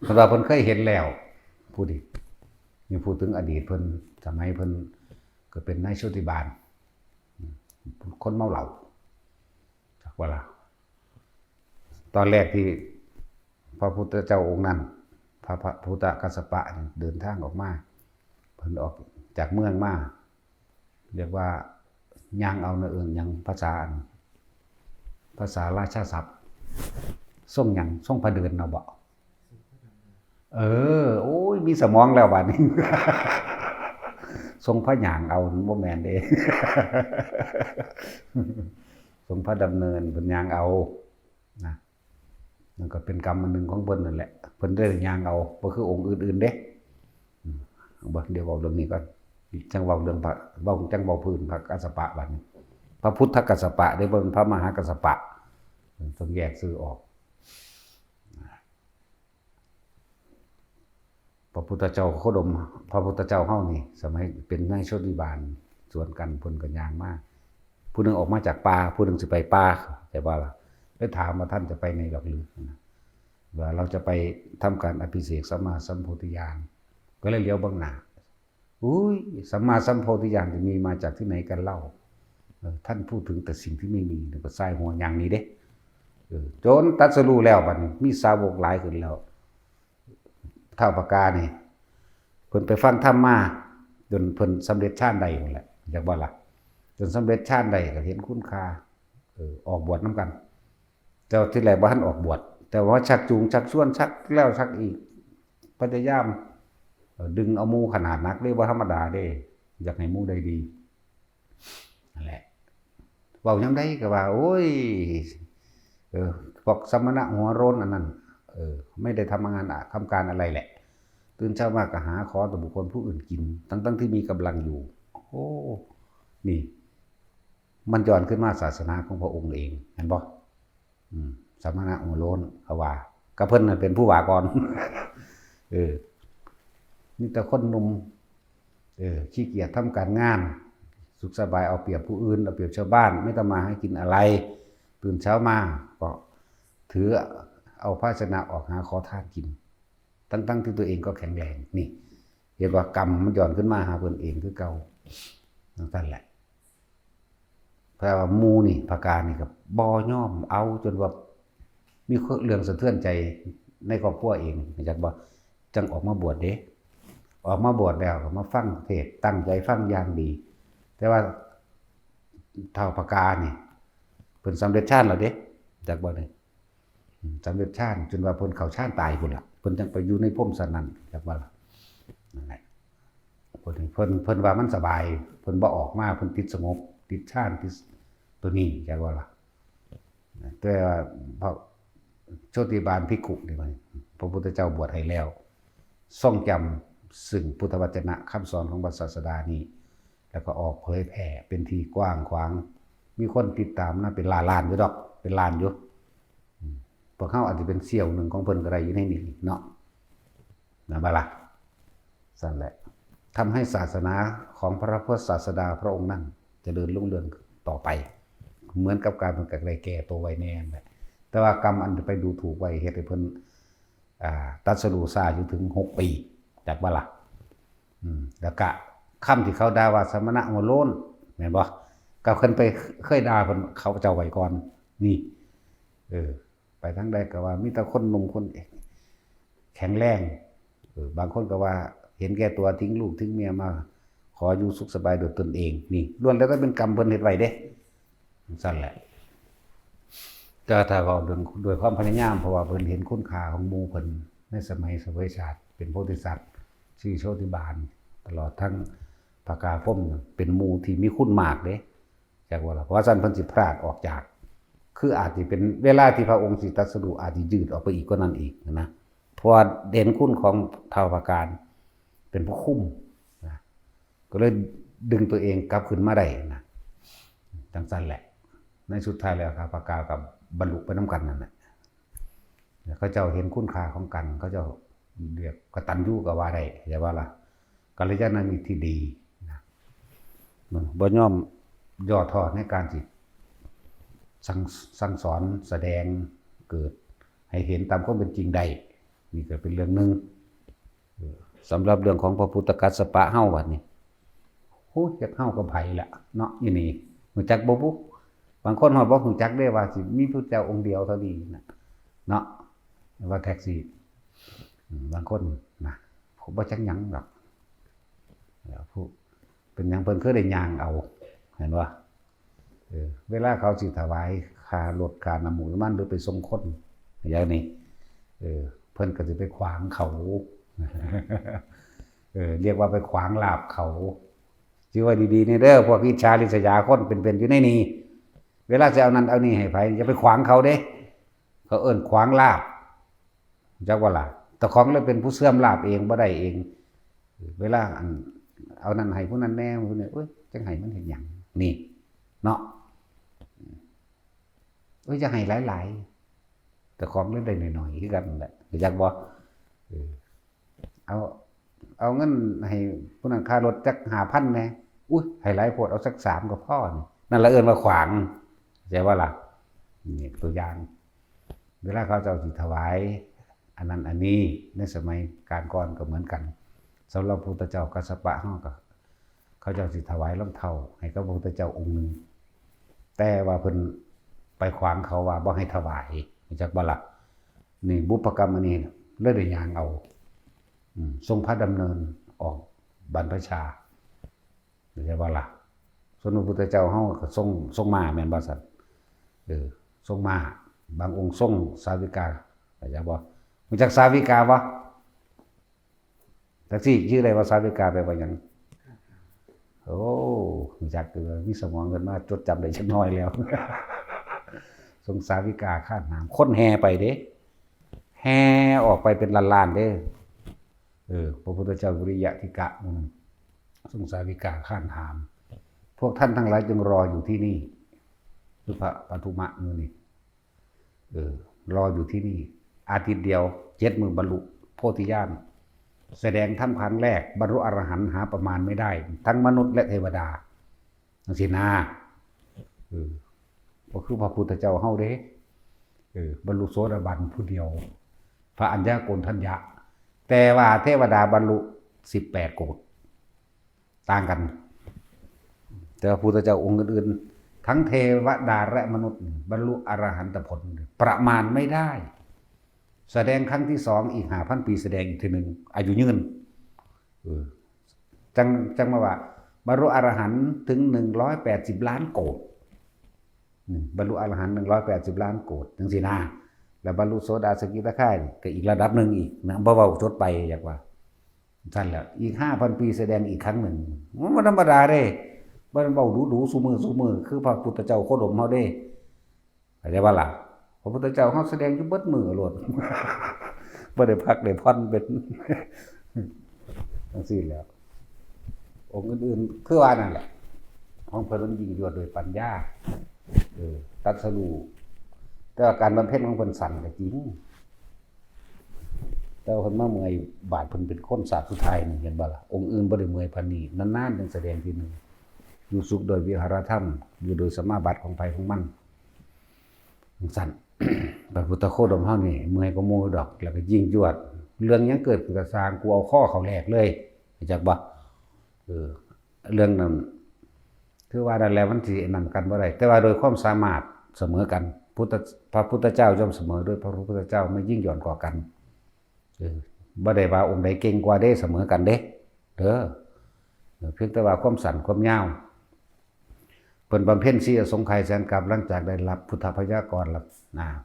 เพราะว่าเพิ่นเคยเห็นแล้วพูดอีกนี่พูดถึงอดีตเพิ่นสมัยเพิ่นก็เป็นนายโชติบาลคนเมาเหล้าจักว่าล่ะตอนแรกที่พระพุทธเจ้าองค์นั้นพระพุทธกัสสปะเดินทางออกมาเพิ่นออกจากเมืองมาเรียกว่าย่างเอาเอิ้นหยังภาษาราชาศัพท์ส่งหยังส่งพระเดินเอาบ่โอ้ยมีสมองแล้วบัดนี้ทรงพระหยางเอาบ่แม่นเด้ทรงพระดำเนินเพิ่นหยางเอานะมันก็เป็นกรรมอันนึงของเพิ่นนั่นแหละเพิ่นได้หยางเอาบ่คือองค์อื่นๆเด้บ่เดี๋ยวเว้าเรื่องนี้ก่อนจังเว้าเรื่องพระเว้าจังเว้าพื้นพระกัสสปะบัดนี้พระพุทธกัสสปะได้เบิ่งพระมหากัสสปะต้องแยกชื่อออกพระพุทธเจ้าโคดมพระพุทธเจ้าเฮานี่สมัยเป็นนายโชติบาลสวนกันเพิ่นก็ย่างมาผู้นึงออกมาจากป่าผู้นึงสิไปป่าแต่ว่าล่ะได้ถามว่าท่านจะไปในดอกหรือว่าเราจะไปทำการอภิเษกสัมมาสัมโพธิญาณก็เลยเลี้ยวเบื้องหน้าอุ้ยสัมมาสัมโพธิญาณจะมีมาจากที่ไหนกันเล่าท่านพูดถึงแต่สิ่งที่ไม่มีก็ใส่หัวอย่างนี้เด้จนตรัสรู้แล้วบัดนี้มีสาวกหลายขึ้นแล้วเท่าปากกานี่เพิ่นไปฟังธรรมมาจนเพิ่นสำเร็จฌานใดนั่นแหละจักบ่ล่ะจนสำเร็จฌานใดก็เห็นคุณค่าออกบวชนำกันแต่ที่แรกบ่ทันออกบวชแต่ว่าชักจูงชักชวนชักแล้วชักอีกพยายามดึงเอาหมู่ขนาดนักเลยบ่ธรรมดาเด้อยากให้หมู่ได้ดีนั่นแหละ พ เว้ายามใดก็ว่าโอ้ยพวกสมณะหัวโล้นอันนั้นไม่ได้ทำงานทำการอะไรแหละตื่นเช้ามาก็หาขอต่อบุคคลผู้อื่นกินทั้งที่มีกำลังอยู่โอ้นี่มันย้อนขึ้นมาศาสนาของพระองค์เองเห็นบ่สมณะหัวโล้นเขาว่าก็เพิ่นน่ะเป็นผู้ว่าก่อนนี่แต่คนหนุ่มขี้เกียจทำการงานสุขสบายเอาเปรียบผู้อื่นเอาเปรียบชาวบ้านไม่ต้องมาให้กินอะไรตื่นเช้ามาก็ถือเอาภาชนะออกหาขอทานกินตั้งที่ตัวเองก็แข็งแรงนี่เรียกว่ากรรมมันย้อนขึ้นมาหาเพิ่นเองคือเก่านั่นแหละเพราะว่าหมู่นี่ประการนี่ก็บ่ยอมเอาจนว่ามีเรื่องสะเทือนใจในครอบครัวเองจักบ่จังออกมาบวชเด้ออกมาบวชแล้วก็มาฟังเทศตั้งใจฟังอย่างดีแต่ว่าเท่าประการนี่เพิ่นสำเร็จฌานแล้วเด้จักบ่นี่สำเร็จฌานจนว่าเพิ่นเข้าฌานตายพุ่นล่ะเพิ่นจังไปอยู่ในพรหมสนั่นจักว่าล่ะนั่นแหละเพิ่นว่ามันสบายเพิ่นบ่ออกมาเพิ่นติดสงบติดฌานติดตัวนี้จักว่าล่ะแต่ว่าพระโชติบาลภิกขุนี่มันพระพุทธเจ้าบวชให้แล้วทรงจำซึ่งพุทธวจนะคำสอนของพระศาสดานี้แล้วก็ออกเผยแผ่เป็นที่กว้างขวางมีคนติดตามนะเป็นล้านอยู่ดอกเป็นล้านอยู่พวกเขาอาจจะเป็นเสี้ยวหนึ่งของเพิ่นก็ได้อยู่ในนี้เนาะนะบ่ล่ะสั่นแหละทำให้ศาสนาของพระพุทธศาสดาพระองค์นั้นเจริญรุ่งเรืองต่อไปเหมือนกับการเป็นอะไรแก่ตัวไว้แน่แหละแต่ว่ากรรมอันไปดูถูกไว้เฮ็ดให้เพิ่นตรัสรู้ช้าอยู่ถึง6 ปีจากบ่ล่ะแล้วก็คำที่เขาด่าว่าสมณะหัวโล้นแม่นบ่ก็เพิ่นไปเคยด่าเพิ่นเขาเจ้าไว้ก่อนนี่ไปทางใดก็ว่ามีแต่คนหนุ่มคนแข็งแรงบางคนก็ว่าเห็นแก่ตัวทิ้งลูกทิ้งเมียมาขออยู่สุขสบายโดยตนเองนี่ล้วนแล้วก็เป็นกรรมเพิ่นเฮ็ดไว้เด้ซั่นแหละก็ถ้าเว้าด้วยความพยายามเพราะว่าเพิ่นเห็นคุณค่าของหมู่เพิ่นในสมัยเสวยชาติเป็นโพธิสัตว์ชื่อโชติบาลตลอดทั้งภากาพรหมเป็นหมู่ที่มีคุณมากเด้จักว่าล่ะเพราะซั่นเพิ่นสิพรากออกจากคืออาจสิเป็นเวลาที่พระองค์สิตรัสรู้อาจสิยืดออกไปอีกกว่านั้นอีกนะเพราะว่าเด่นคุณของท้าวภากาเป็นผู้คุมนะก็เลยดึงตัวเองกลับขึ้นมาได้นะจังซั่นแหละในสุดท้ายแล้วท้าวภากากับบรรลุไปนำกันนั่นแหละเขาเจ้าเห็นคุณค่าของกันเขาเจ้าเรียกกตัญญูก็ว่าได้อย่าว่าล่ะกัลยาณมิตรที่ดีนะบ่ยอมย่อท้อในการสิสั่งสอนแสดงเกิดให้เห็นตามความเป็นจริงได้นี่ก็เป็นเรื่องนึงสำหรับเรื่องของพระพุทธกัสสปะเฮาบัดนี้โอ้ยเฮ็ดเฮากับไผล่ะเนาะอยู่นี่รู้จักบ่บุบางคนฮอดบ่รู้จักเด้ว่าสิมีพระเจ้าองค์เดียวเท่านี้นะเนาะว่าแท็กซี่บางคนนะผมบ่จักหยังหรอกแล้วผู้เป็นหยังเพิ่นเคยได้ย่างเอาเห็นบ่เวลาเขาสิถวายค่ารถค่าน้ำหมูน้ำมันหรือไปส่งคนอย่างนี้เพิ่นก็สิไปขวางเขาเรียกว่าไปขวางลาภเขาชื่อว่าดีๆนี่เด้อพวกอิจฉาริษยาคนเป็นอยู่ในนี้เวลาจะเอานั้นเอานี่ให้ไผอย่าไปขวางเขาเด้เขาเอิ้นขวางลาภจักว่าล่ะแต่ของเลยเป็นผู้เสื่อมลาภเองบ่ได้เองเวลาเอานั้นให้ผู้นั้นแน่ผู้นี้เอ้ยจังให้มันเห็นหยังนี่เนาะจะให้หลายๆแต่ของเล่นได้หน่อยๆคือกันแหละอยากบ่เอาเงินให้ผู้นั้นค่ารถจัก 5,000 แน่อุ้ยให้หลายโพดเอาสัก3ก็พอนั่นละเอิ้นว่าขวางใช่ว่าล่ะนี่ตัวอย่างเวลาเขาเจ้าสิถวายอันนั้นอันนี้ในสมัยการก่อนก็เหมือนกันสำหรับพระพุทธเจ้ากัสสปะเฮาก็เขาเจ้าสิถวายรองเท้าให้กับพระพุทธเจ้าองค์นึงแต่ว่าเพิ่นไปขวางเขาว่าบ่ให้ถวายจักบ่ล่ะนี่บุพกรรมอันนี้เลยได้ย่างเอาทรงพระดำเนินออกบรรพชาใช่บ่ล่ะส่วนพระพุทธเจ้าเฮาก็ทรงมาแม่นบ่ซั่นทรงมาบางองค์ทรงสาวิกาจักบ่รู้จักสาวิกาบ่จักสิชื่ออะไรว่าสาวิกาแปลว่าหยังโอ้ รู้จักมีสมองกันมาจดจำได้จักหน่อยแล้ว สงสาวิกาข้านน้ำคนแห่ไปเด้แห่ออกไปเป็นล้านๆเด้พระพุทธเจ้าวิริยะธิกะสงสาวิกาข้านน้ำพวกท่านทั้งหลายจึงรออยู่ที่นี่คือพระปฐุมะนี่รออยู่ที่นี่อาทิตย์เดียว7 มื้อบรรลุโพธิญาณแสดงธรรมครั้งแรกบรรลุอรหันต์หาประมาณไม่ได้ทั้งมนุษย์และเทวดาจังซี่นะก็คือพระพุทธเจ้าเฮาเด้บรรลุโสดาบันผู้เดียวพระอัญญาโกณทัญญะแต่ว่าเทวดาบรรลุ18 โกฏต่างกันแต่พระพุทธเจ้าองค์อื่นๆทั้งเทวดาและมนุษย์บรรลุอรหันตผลประมาณไม่ได้แสดงครั้งที่2อีก5,000 ปีแสดงอีกทีนึงอายุยืนจังมาว่าบรรลุอรหันต์ถึง180 ล้านโกฏบรรลุอรหันต์180 ล้านโกฏจังซี่นะแล้วบรรลุโสดาสกิทาคาก็อีกระดับนึงอีกนะบ่เว้าจดไปอยากว่าซั่นแหละอีก 5,000 ปีแสดงอีกครั้งนึงมันธรรมดาเด้บ่เว้าดูๆซุมื้อคือพระพุทธเจ้าโคดมเฮาเด้เข้าใจบ่ล่ะพระพุทธเจ้าเฮาแสดงอยู่เบิดมื้อโลดบ่ได้พักได้ผ่อนเป็นจังซี่แหล้วองค์อื่นๆคือว่านั่นแหละของเพิ่นมันยิ่งยวดด้วยปัญญาตรัสรู้แต่ว่าการบำเพ็ญของเพิ่นสั้นก็จริงแต่ว่าเพิ่นมาเมื่อยบาดเพิ่นเป็นคนศาสตร์สุดท้ายนี่เห็นบ่ล่ะองค์อื่นบ่ได้เมื่อยปานนี้นานๆจึงแสดงทีนึงอยู่สุขโดยวิหารธรรมอยู่โดยสมาบัติของไผของมันสั้น พระพุทธโคดมเฮานี่เมื่อยก็หมู่ดอกแล้วก็ยิ่งยวดเรื่องหยังเกิดขึ้นก็สร้างกูเอาข้อเขาแลกเลยรู้จักบ่เรื่องนั้นคือว่านั่นแหละมันสินั่นกันบ่ได้แต่ว่าโดยความสามารถเสมอกันพระพุทธเจ้าย่อมเสมอด้วยพระพุทธเจ้าไม่ยิ่งหย่อนกว่ากันบ่ได้ว่าองค์ใดเก่งกว่าเด้เสมอกันเด้เพียงแต่ว่าความสั้นความยาวเพิ่นบำเพ็ญ4 อสงไขยแสนกับหลังจากได้รับพุทธพยากรแล้ว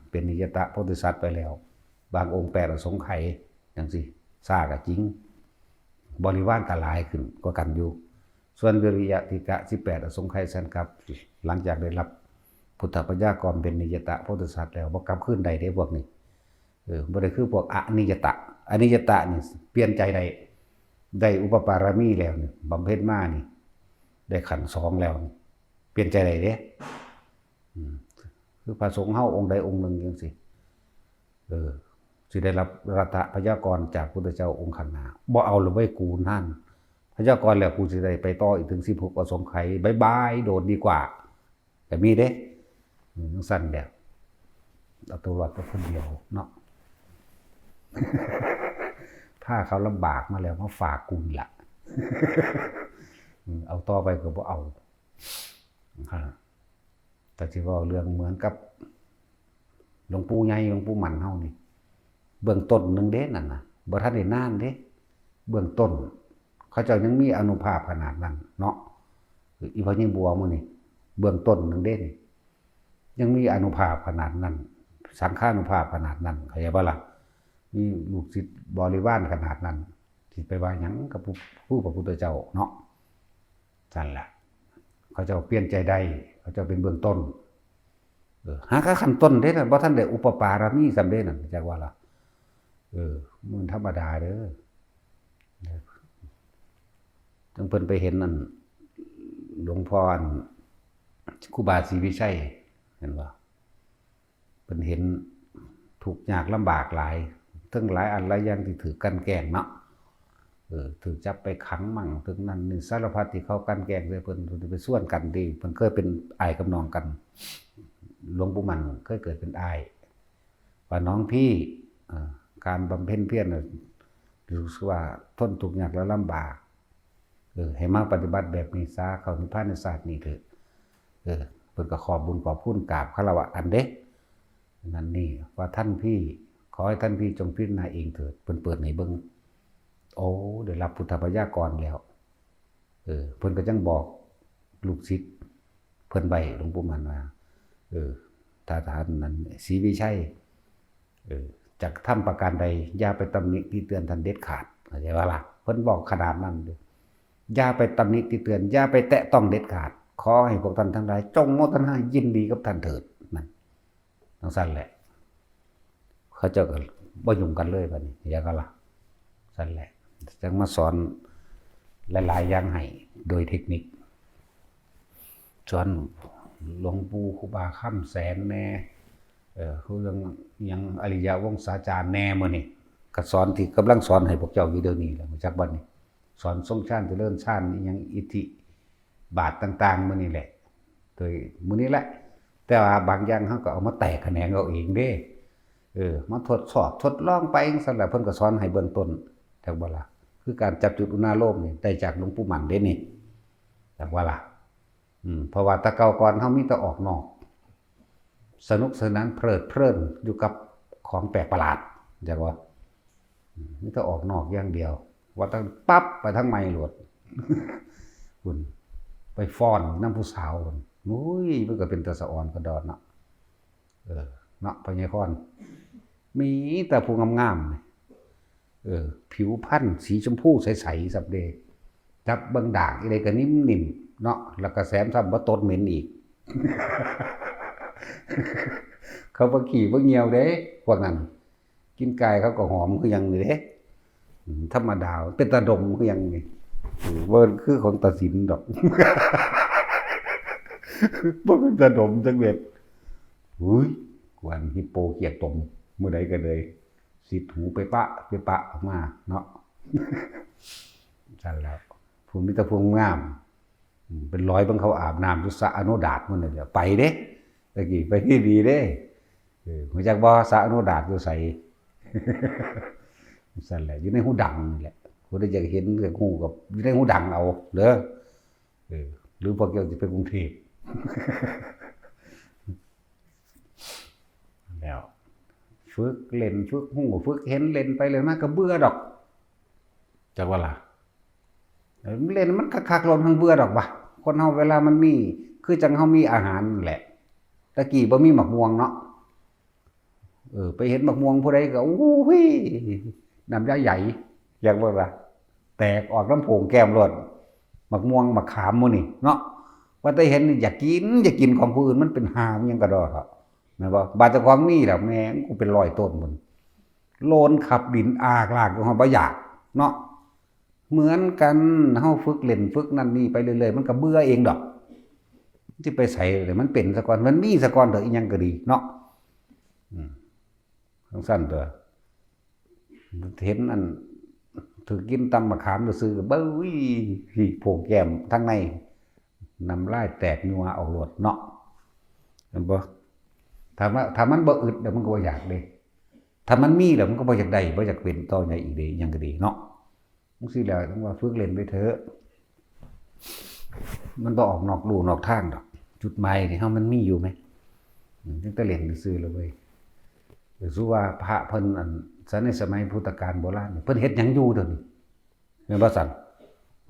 เป็นนิยตโพธิสัตว์ไปแล้วบางองค์8 อสงไขยจังซี่ซ่าก็จริงบริวารก็หลายขึ้นกว่ากันอยู่ส่วนวิริยะธิกะ18 อสงไขยแสนกับหลังจากได้รับพุทธพยากรเป็นนิยตโพธิสัตว์แล้วบ่กลับคืนใดเด้พวกนี้บ่ได้คือพวกอนิยตะนี่เปลี่ยนใจได้อุปปารมีแล้วนี่บำเพ็ญมานี่ได้ขันธ์2แล้วนี่เปลี่ยนใจได้เด้คือพระสงฆ์เฮาองค์ใดองค์หนึ่งจังซี่สิได้รับรัตพยากรจากพุทธเจ้าองค์ข้างหน้าบ่เอาเลยไว้กูนั่นพยากรแล้วกูสิได้ไปต่ออีกถึง16 อสงไขยบ๊ายบายโดดดีกว่าแต่มีเด้จังซั่นแล้วเอาตัวรอดแต่คนเดียวเนาะ ถ้าเขาลำบากมาแล้วมาฝากกูล่ะ เอาต่อไปก็บ่เอาแต่ที่ว่าเรื่องเหมือนกับหลวงปู่ใหญ่หลวงปู่หมันเฮานี่เบื้องต้นนึงเด้นั่นน่ะบ่ทันได้นานเด้เบื้องต้นเขาเจ้ายังมีอานุภาพขนาดนั้นเนาะอีพอยิ่งบัวมื้อนี่เบื้องต้นนึงเด้นี่ยังมีอานุภาพขนาดนั้นสังฆานุภาพขนาดนั้นเข้าใจบ่ล่ะมีลูกศิษย์บริวารขนาดนั้นสิไปว่าหยังกับผู้พระพุทธเจ้าเนาะนั่นแหละเขาเจ้าเปลี่ยนใจได้เขาเจ้าเป็นเบื้องต้นหาขั้นต้นเด้น่ะบ่ทันได้อุปปารมีสำเร็จนั่นจักว่าล่ะมันธรรมดาเด้อจังเพิ่นไปเห็นนั่นหลวงพ่อครูบาศรีวิชัยเห็นบ่เพิ่นเห็นทุกข์ยากลำบากหลายทั้งหลายอันหลายอย่างที่ถูกกันแกล้งเนาะถูกจับไปขังมั่งถึงนั้นนี่สารพัดที่เขากันแกล้งเลยเพิ่นไปส่วนกันดีเพิ่นเคยเป็นอ้ายกับน้องกันหลวงปู่มันเคยเกิดเป็นอ้ายว่าน้องพี่การบำเพ็ญเพียรรู้สึกว่าทนทุกข์ยากและลำบากให้มาปฏิบัติแบบนี้ซะเข้านิพพานในศาสตร์นี้เถอะเพิ่นก็ขอบบุญขอบคุณกราบคารวะอันเด้นั่นนี่ว่าท่านพี่ขอให้ท่านพี่จงพิจารณาเองเถิดเพิ่นเปิดให้เบิ่งโอ้ได้รับพุทธพยากรแล้วเพิ่นก็จังบอกลูกศิษย์เพิ่นไว้หลวงปู่มันว่าถ้าท่านนั้นศรีวิชัยจักทำประการใดอย่าไปตำหนิที่เตือนท่านเด็ดขาดเข้าใจว่าล่ะเพิ่นบอกขนาดนั้น อย่าไปตำหนิติเตือนอย่าไปแตะต้องเด็ดขาดขอให้พวกท่านทั้งหลายจงโมทนายินดีกับท่านเถิดนั่นทั้งสั้นแหละเขาเจ้าก็บ่ยุ่งกันเลยบัดนี้อย่ากันล่ะสั้นแหละจังมาสอนหลายๆอย่างให้โดยเทคนิคสอนหลวงปู่ครูบาค่ำแสนแน่คือเรื่องยังอริยวงศาจารย์แน่มื้อนี้ก็สอนที่กำลังสอนให้พวกเจ้าอยู่เดี๋ยวนี้แหละจากบัดนี้สอนทรงชาติเจริญชาติยังอิทธิบาทต่างๆมื้อนี้แหละโดยมื้อนี้แหละแต่ว่าบางอย่างเฮาก็เอามาแตกแขนงเอาเองเด้มาทดสอบทดลองไปจังซั่นแหละเพิ่นก็สอนให้เบื้องต้นจักบ่ล่ะคือการจับจุดอุณาโลมนี่ได้จากหลวงปู่หมั่นเด้นี่จักว่าล่ะเพราะว่าแตะเก่าก่อนเฮามีแต่ออกนอกสนุกสนานเพลิดเพลินอยู่กับของแปลกประหลาดจักว่ามีแต่ออกนอกอย่างเดียวว่าตั้งปั๊บไปทั้งไม้โหลดคุณไปฟ้อนน้ำผู้สาวอุ้ยมันก็เป็นตะสะออนกระดอนเนาะเนาะพญาคอนมีแต่ผู้งามๆผิวพรรณสีชมพูใสๆสับเดจับเบิ่งดากอะไรก็นิ่มๆเนาะแล้วก็แสมซ้ำบ่ตดเหม็นอีก เขาบ่ขี้บ่เหี่ยวเด้พวกนั้นกินไก่เขาก็หอมคือหยังนี่เด้ธรรมดาเป็นตาดมคือหยังนี่เบิ่นคือของตาสินดอกบ่เป็นตาดมจังเม็ดอุ้ยกวนฮิปโปเกียดตมมื้อใดก็เลยสิดหูไปปะออกมาเนาะซั่นแล้วผู้มีแต่ผู้งามเป็นร้อยบังเขาอาบน้ำอยู่สระอโนดาตมื้อนั้นไปเด้ตะกี้ไปที่ดีเด้ฮู้จักบ่สระอโนดาตอยู่ไสสั่นแหละอยู่ในหูดังนี่แหละผู้ใดอยากเห็นก็ฮู้กับอยู่ในหูดังเอาเด้อหรือพวกเจ้าสิไปกรุงเทพแล้วฝึกเล่นฝึกฮู้ฝึกเห็นเล่นไปเลยมาก็เบื่อดอกจักว่าล่ะเล่นมันคักๆลมทั้งเบื่อดอกบ่คนเฮาเวลามันมีคือจังเฮามีอาหารนั่นแหละตะกี้บ่มีหมักม่วงเนาะไปเห็นหมักม่วงผู้ใดก็โอ้ยน้ำยาใหญ่อยากว่าแตกออกน้ำโผงแก้มรดหมักม่วงหมักขามมื้อนี่เนาะว่าแต่เห็นอยากกินของผู้อื่นมันเป็นหามยังกระดอครับแม่นบ่บาดเจ้าของมีแล้วแม่งกูเป็น100ต้นพุ่นโลนขับดินอากลากอยู่เฮาบ่อยากเนาะเหมือนกันเฮาฝึกเล่นฝึกนั่นนี่ไปเรื่อยๆมันก็เบื่อเองดอกสิไปใส่เลยมันเป็นซะก่อนมันมีซะก่อนเด้ออีหยังก็ดีเนาะทั้งสั้นตัวเห็นอันถือกินตำมะขามซื่อๆเบ้ยโผงแก้มทั้งในน้ำลายแตกนัวออกหลดเนาะเห็นบ่ถ้ามันบ่อึดเดี๋ยวมันก็บ่อยากเด้ถ้ามันมีแล้วมันก็บ่อยากได้บ่อยากเป็นต่อใหญ่อีกเด้ยังก็ดีเนาะจังซี่แล้วต้องว่าฝึกเล่นไปเถอะมันบ่ออกนอกลู่นอกทางดอกจุดหมายนี่เฮามันมีอยู่มั้ยจังแต่เล่นซื่อๆเลยเว้ยรู้ว่าพระเพิ่นอันในสมัยพุทธกาลโบราณเพิ่นเฮ็ดหยังอยู่เด้อนี่แม่นบ่ซั่น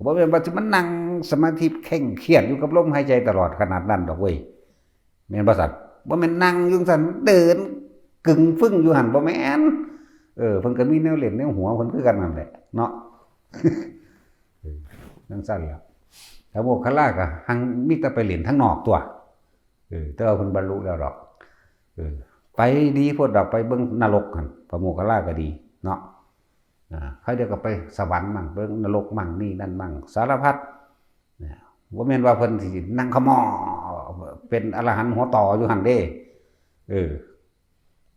บ่แม่นว่าสิมันนั่งสมาธิเคร่งเครียดอยู่กับลมหายใจตลอดขนาดนั้นดอกเว้ยแม่นบ่ซั่นบ่แม่นนั่งอยู่ซั่นเดินกึ่งฟึ่งอยู่หั่นบ่แม่นเพิ่นก็มีแนวเล่นแนวหัวเพิ่นคือกันนั่นแหละเนาะจังซั่นล่ะถ้าโมกขลาก็หังมีแต่ไปเล่นทั้งนอกตัวแต่ว่าเพิ่นบรรลุแล้วดอกไปดีพวกดอกไปเบิ่งนรกหั่นพระโมคคัลลาก็ดีเนาะเขาเดี๋ยวก็ไปสวรรค์มั่งเบิ่งนรกมั่งนี่นั่นมั่งสารพัดบ่แม่นว่าเพิ่นสินั่งขมอเป็นอรหันต์หัวต่ออยู่หั่นเด้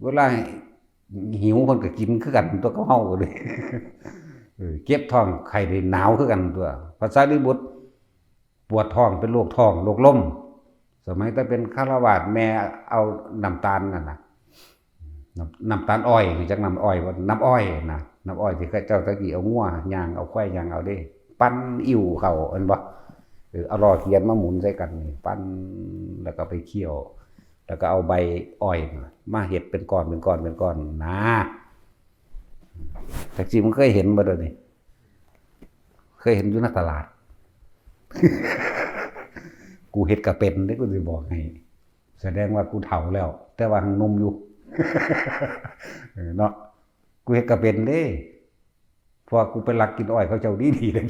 เวลาหิวเพิ่นก็กินคือกันตัวกับเฮาเด้เก็บท้องไข้ได้หนาวคือกันตัวพระสารีบุตรปวดท้องเป็นโรคท้องโรคลมสมัยแต่เป็นฆราวาสแม่เอาน้ำตาลนั่นน่ะน้ำตาลอ้อยจักน้ำอ้อยว่าน้ำอ้อยนะน้ำอ้อยที่เจ้าตะกี้เอางัวย่างเอาควายย่างเอาเด้ปั้นอิ่วเข้าอันบ่เอารอเทียนมาหมุนใส่กันนี่ปั้นแล้วก็ไปเคี่ยวแล้วก็เอาใบอ้อยมาเฮ็ดเป็นก้อนนะแต่จริงมันเคยเห็นบ่เด้อนี่เคยเห็นอยู่ในตลาด กูเฮ็ดก็เป็นเด้กูสิบอกให้แสดงว่ากูเฒ่าแล้วแต่ว่ายังหนุ่มอยู่ เนาะกูเฮ็ดก็เป็นเด้พอกูไปลักกินอ้อยเขาเจ้าดีๆเลย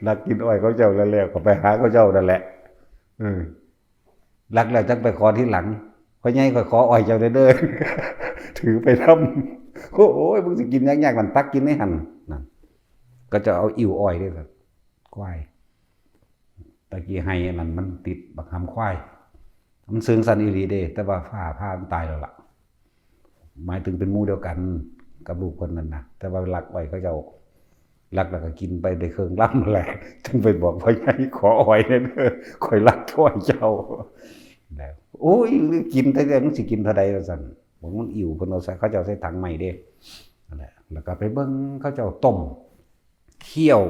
ลักกินอ้อยเขาเจ้าแล้วก็ไปหาเขาเจ้านั่นแหละลักแล้วจังไปขอที่หลังพ่อใหญ่ก็ขออ้อยเจ้าเด้อถือไปทำโอ้ยมึงสิกินยากๆมันตักกินไม่หันนั่นก็จะเอาอิ่วอ้อยด้วยครับควายตะกี้ให้นั่นมันติดบักหำควายมันซึ้งสันอีหลีเด้แต่ว่าผ้ามันตายแล้วล่ะหมายถึงเป็นหมู่เดียวกันกับลูกคนนั้นนะแต่ว่าลักไว้เขาเจ้าลักแล้วก็กินไปได้เครื่องล่ำแหละจึงไปบอกพ่อใหญ่ขออ้อยเด้อข่อยลักถ้วยเจ้าแล้วโอ้ยกินแต่เดี๋ยวมันสิกินเท่าใดว่าซั่นผมมันอิ่วเพิ่นเอาใส่เขาเจ้าใส่ถังใหม่เด้นั่นแหละแล้วก็ไปเบิ่งเขาเจ้าต้มเคี่ยว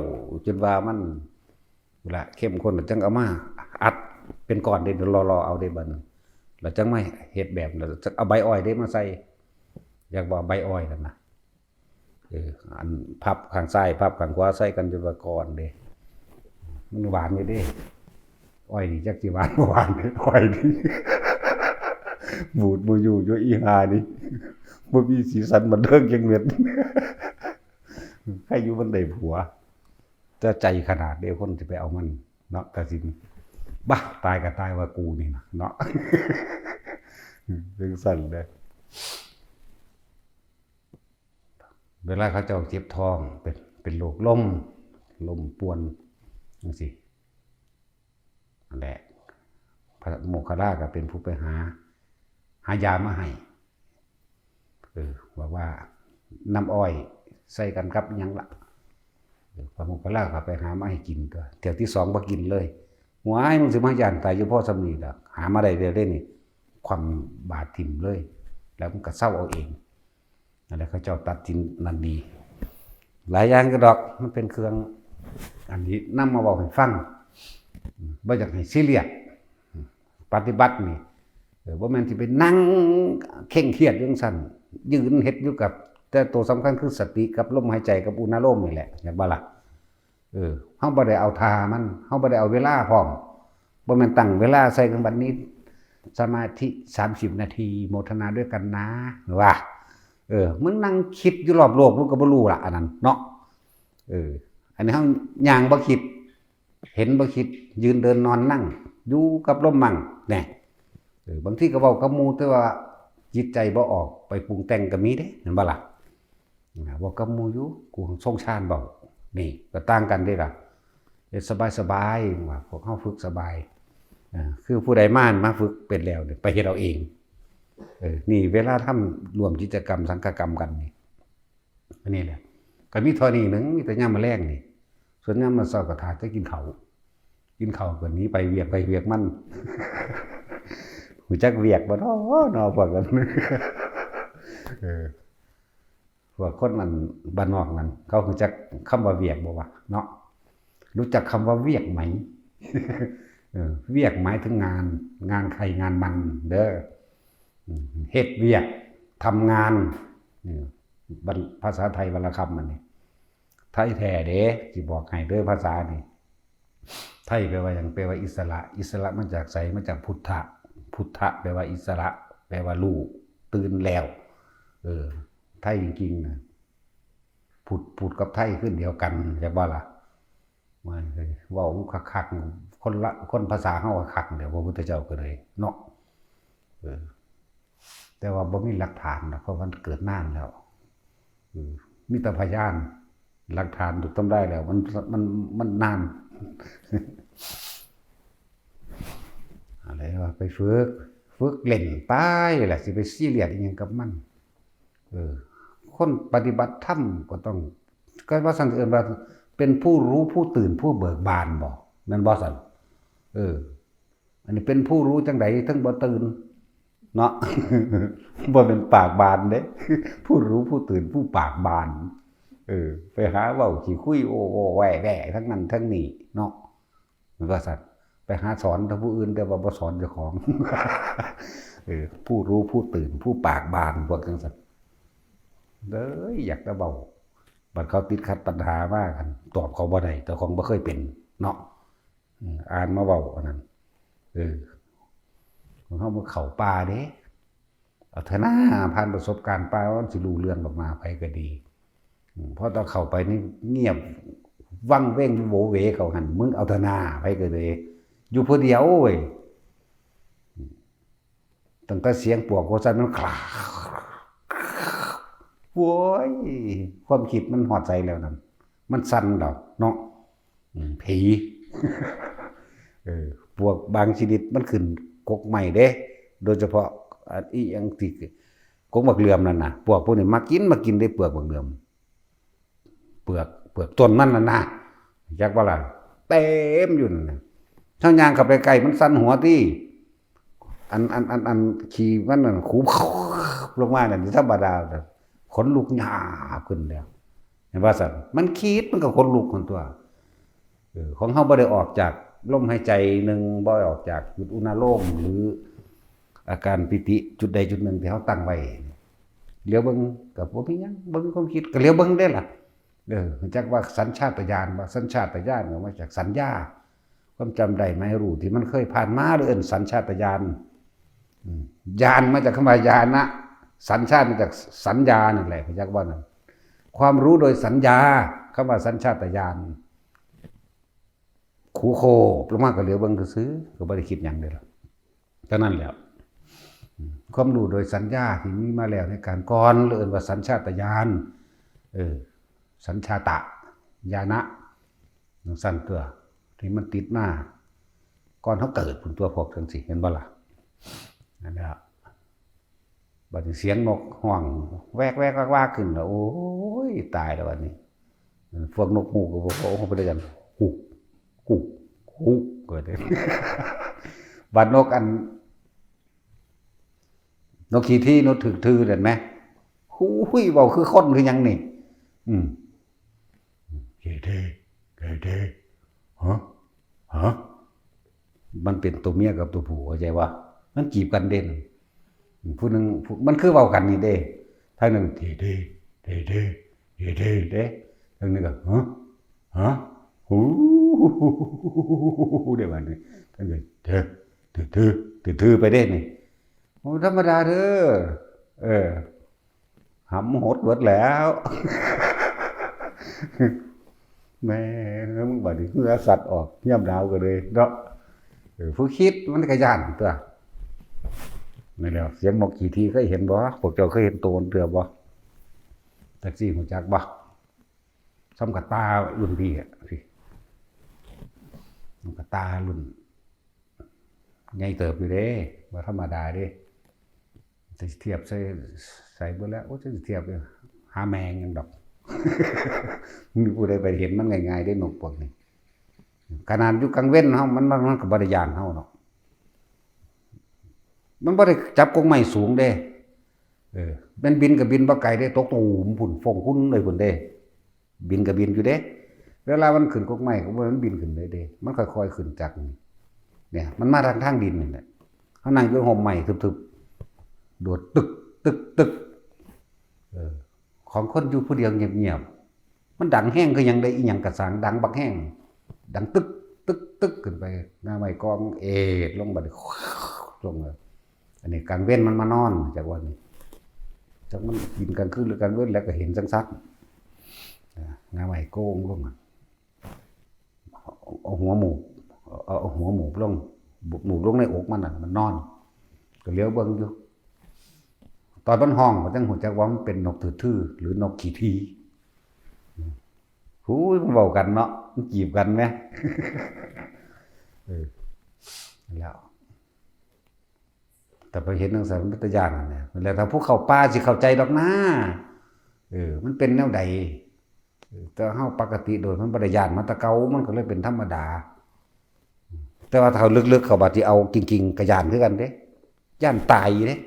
จนว่ามันเวลาเข้มข้นแล้วจังเอามาอัดเป็นก้อนเด้รอเอาได้บัดแล้วจังมาเฮ็ดแบบแล้วจังเอาใบอ้อยเด้มาใส่อยากบอกใบอ้อยนั่นน่ะอันพับข้างซ้ายพับข้างขวาใส่กันจนว่าก้อนเด้มันหวานอยู่เด้อ้อยนี่จักสิหวานบ่หวานเด้อ้อยนี่บูดบ่อยู่อีหานี่บ่มีสีสันบันเทิงจังเม็ดใครอยู่มันได้ผัวจะใจขนาดเดียวคนจะไปเอามันเนาะแต่สิบ้าตายก็ตายว่ากูนี่นะเนาะเรื่องสั้นเลยเวลาเขาเจ้าเจ็บท้องเป็นโรคลมป่วนจังซี่นั่นแหละพระโมคคัลลาก็เป็นผู้ไปหายามาให้ว่าน้ำอ้อยใส่กันกับหยังล่ะพระโมคคัลลาก็ไปหามาให้กินตัวเที่ยวที่2บ่กินเลยหัวไอ้มึงสิมาย่านตายอยู่พ่อสำนีดอกหามาได้เรื่อยๆนี่ความบาดทิ่มเลยแล้วมันก็เศร้าเอาเองนั่นแหละเขาเจ้าตัดสินนั่นดีหลายอย่างก็ดอกมันเป็นเครื่องอันนี้นำมาบอกให้ฟังบ่อยากให้ซีเรียสปฏิบัตินี่บ่แม่นสิไปนั่งเคร่งเครียดจังซั่นยืนเฮ็ดอยู่กับแต่ตัวสำคัญคือสติกับลมหายใจกับอุณาโลมนี่แหละอยากบ่ล่ะเฮาบ่ได้เอาทามันเฮาบ่ได้เอาเวลาพร้อมบ่แม่นตั้งเวลาใส่กันบัดนี้สมาธิ30นาทีโมทนาด้วยกันนะว่ามึงนั่งคิดอยู่รอบโลกมึงก็บ่รู้ล่ะอันนั้นเนาะอันนี้เฮาย่างบ่คิดเห็นบ่คิดยืนเดินนอนนั่งอยู่กับลมมั่งแน่บางทีก็เว้ากับหมู่แต่ว่าจิตใจบ่ออกไปปรุงแต่งก็มีเด้เห็นบ่ล่ะบอกกับหมู่อยู่กูทรงชาญเบานี่ก็ต่างกันเด้ล่ะสบายๆว่าพวกเฮาฝึกสบายคือผู้ใดมาฝึกเป็นแล้วไปเฮ็ดเอาเองนี่เวลาทำรวมกิจกรรมสังฆกรรมกันนี่อันนี้แหละก็มีเท่านี้นึงมีแต่ยามมื้อแลงนี่ส่วนยามมื้อเช้าก็ท่าจะกินข้าวก็หนีไปเวียกมันหูจักเวียกบ่เนาะพวกนั้นพวกคนนั้นบ้านนอกนั้นเขารู้จักคำว่าเวียกบ่วะเนาะรู้จักคำว่าเวียกไหมเวียกหมายถึงงานใครงานมันเด้อเฮ็ดเวียกทำงานภาษาไทยวรรณคำมันนี่ไทยแท้เด้สิบอกให้เด้อภาษานี่ไทยแปลว่าหยังแปลว่าอิสระมาจากไสมาจากพุทธะแปลว่าอิสระแปลว่ารู้ตื่นแล้วไทยจริงๆนะพุทธกับไทยขึ้นเดียวกันใช่บ่ล่ะมันเว้าคักๆคนภาษาเฮาคักเดี๋ยวพระพุทธเจ้าก็เลยเนาะแต่ว่าบ่มีหลักฐานนะเพราะมันเกิดนานแล้วมีแต่พยานหลักฐานถูกต้องได้แล้วมันนานอะไรว่าไปฝึกเล่นไปแหละสิไปซีเรียสอีหยังกับมันคนปฏิบัติธรรมก็ต้องก็ว่าซั่นเอิ้นว่าเป็นผู้รู้ผู้ตื่นผู้เบิกบานบ่แม่นบ่ซั่นอันนี้เป็นผู้รู้จังได๋ถึงบ่ตื่นเนาะ บ่เป็นปากบานเด้ ผู้รู้ผู้ตื่นผู้ปากบานไปหาเว้าขี้คุยโอ้แว่ทั้งนั้นทั้งนี้เนาะมันว่าซั่นไปหาสอนผู้อื่นแต่ว่าบ่สอนเจ้าของ ผู้รู้ผู้ตื่นผู้ปากบานพวกจังซั่นเด้ออยากจะเว้าบัดเขาติดขัดปัญหามากันตอบเขาบ่ได้แต่ของบ่เคยเป็นเนาะอ่านมาเว้าอันนั้นเฮาบ่เข้าป่าเด้เอาเถอะนะผ่านประสบการณ์ป่าว่าสิรู้เรื่องออกมาไปก็ดีเพราะตอนเข้าไปนี่เงียบ วังเว้งโวเวเขาหันมึงเอาเถอะนาไปก็เลยอยู่ผู้เดียวเว้ยตั้งแต่เสียงปวกโคซันมันคลาโว้ยความคิดมันหอดใจแล้วนั่นมันสั่นดอกเนาะผีพวกบางชนิดมันขึ้นกกใหม่เด้โดยเฉพาะอีหยังที่กกบักเหลื่อมนั่นน่ะพวกนี้มากินได้เปลือกบักเหลื่อมเปลือกต้นมันน่ะนะจักว่าล่ะเต็มอยู่นั่นน่ะถ้ายางเข้าไปใกล้มันสั่นหัวติอันขี้มันน่ะคูลงมานั่นธรรมดาขนลุกหยาบขึ้นแล้วเห็นว่าซั่นมันคิดมันก็ขนลุกคนตัวของเฮาบ่ได้ออกจากลมหายใจนึงบ่ได้ออกจากจุดอุณโลมหรืออาการปิติจุดใดจุดหนึ่งที่เฮาตั้งไว้เลี้ยวเบิ่งก็บ่มีหยังเบิ่งความคิดก็เลี้ยวเบิ่งได้ล่ะจักว่าสัญชาตญาณว่าสัญชาตญาณก็มาจากสัญญาความจำได้ไม่รู้ที่มันเคยผ่านมาหรือสัญชาตญาณญาณมาจากคำว่าญาณนะสัญชาติมาจากสัญญานั่นแหละจักว่านั่นความรู้โดยสัญญาคำว่าสัญชาตญาณขู่โคประมาณก็เหลียวเบิ่งซื่อก็บ่ได้คิดหยังเลยล่ะเท่านั้นแหละความรู้โดยสัญญาที่มีมาแล้วในการก่อนเรียกว่าสัญชาตญาณสัญชาตญาณะสั่นตัวที่มันติดมาก่อนเขาเกิดผลตัวพวกจังสิเห็นบ่ล่ะนั่นแหละบัดนี้เสียงนกห้องแวกว่าขึ้นแล้วโอ้ยตายแล้วบัดนี้พวกนกฮูกก็บ่เขาไปด้วยกันฮูกเกิดบัดนกอันนกขี้ที่นกถึกทื่อเห็นไหมหูยเว้าคือคนคือหยังนี่เกเทฮะมันเป็นตัวเมียกับตัวผู้เข้าใจว่ามันจีบกันเด่นผู้นึงมันคือเว้ากันนี่เด้ทางนึงเทเด้ทางนึงก็ฮะหูเดี๋ยวบัดนี้ทางนึงทื่อไปเด้นี่โอ้ธรรมดาเด้อหำหดเบิดแล้วแม่มึงบัดนี้คือสัตว์ออกเงียบดาวก็เลยเนาะผู้คิดมันก็ย่านตัวนี่แล้วเสียงนกกี่ทีเคยเห็นบ่พวกเจ้าเคยเห็นตัวเตือบ่แท็กซี่ฮู้จักบ่ซ้ำกับตารุ่นพี่อ่ะพี่มันกับตารุ่นใหญ่เติบอยู่เด้บ่ธรรมดาเด้จะเทียบใส่เบิดแล้วโอ้จะเทียบหาแมงยังดอกมีผู้ใดไปเห็นมันง่ายๆได้นกพวกนี้ขนาดอยู่กลางเว้นเฮามันก็บ่ได้ย่านเฮาเนาะมันบ่ได้จับกงไม้สูงเด้มันบินก็บินบ่ไกลเด้ตกตูมพุ่นฟงพุ่นเลยพุ่นเด้บินก็บินอยู่เด้เวลามันขึ้นกงไม้ก็บ่มันบินขึ้นเลยเด้มันค่อยๆขึ้นจากเนี่ยมันมาทางดินนี่แหละเฮานั่งอยู่ห่มไม้ทึบๆโดดตึกของคนอยู่ผู้เดียวเงียบๆมันดังแห้งคือยังได้อีหยังกระสังดังบักแห้งดังตึกขึ้นไปหน้าไม้กองลงบัดลงเลยอันนี้กลางเว้นมันมานอนจากวันนี้จากมันกินกลางคืนหรือกลางเว้นแล้วก็เห็นซักหน้าไม้โกงลงเอาหัวหมูลงหมูลงในอกมันน่ะมันนอนก็เลี้ยวเบิ่งอยู่ตอนมันห้องมันจังหูจักว่ามันเป็นนกทื่อหรือนกขี้ทีหูยมันเว้ากันเนาะมันจีบกันไหมแล้วแต่ไปเห็นทางสารพัตยานเนี่ยแล้วถ้าผู้เข้าป่าสิเข้าใจดอกนะมันเป็นแนวใดแต่เฮาปกติโดยมันบ่ได้ย่านมาแตะเก่ามันก็เลยเป็นธรรมดาแต่ว่าถ้าลึกๆเข้าบัดสิเอาจริงๆก็ย่านคือกันเด้ย่านตายเด้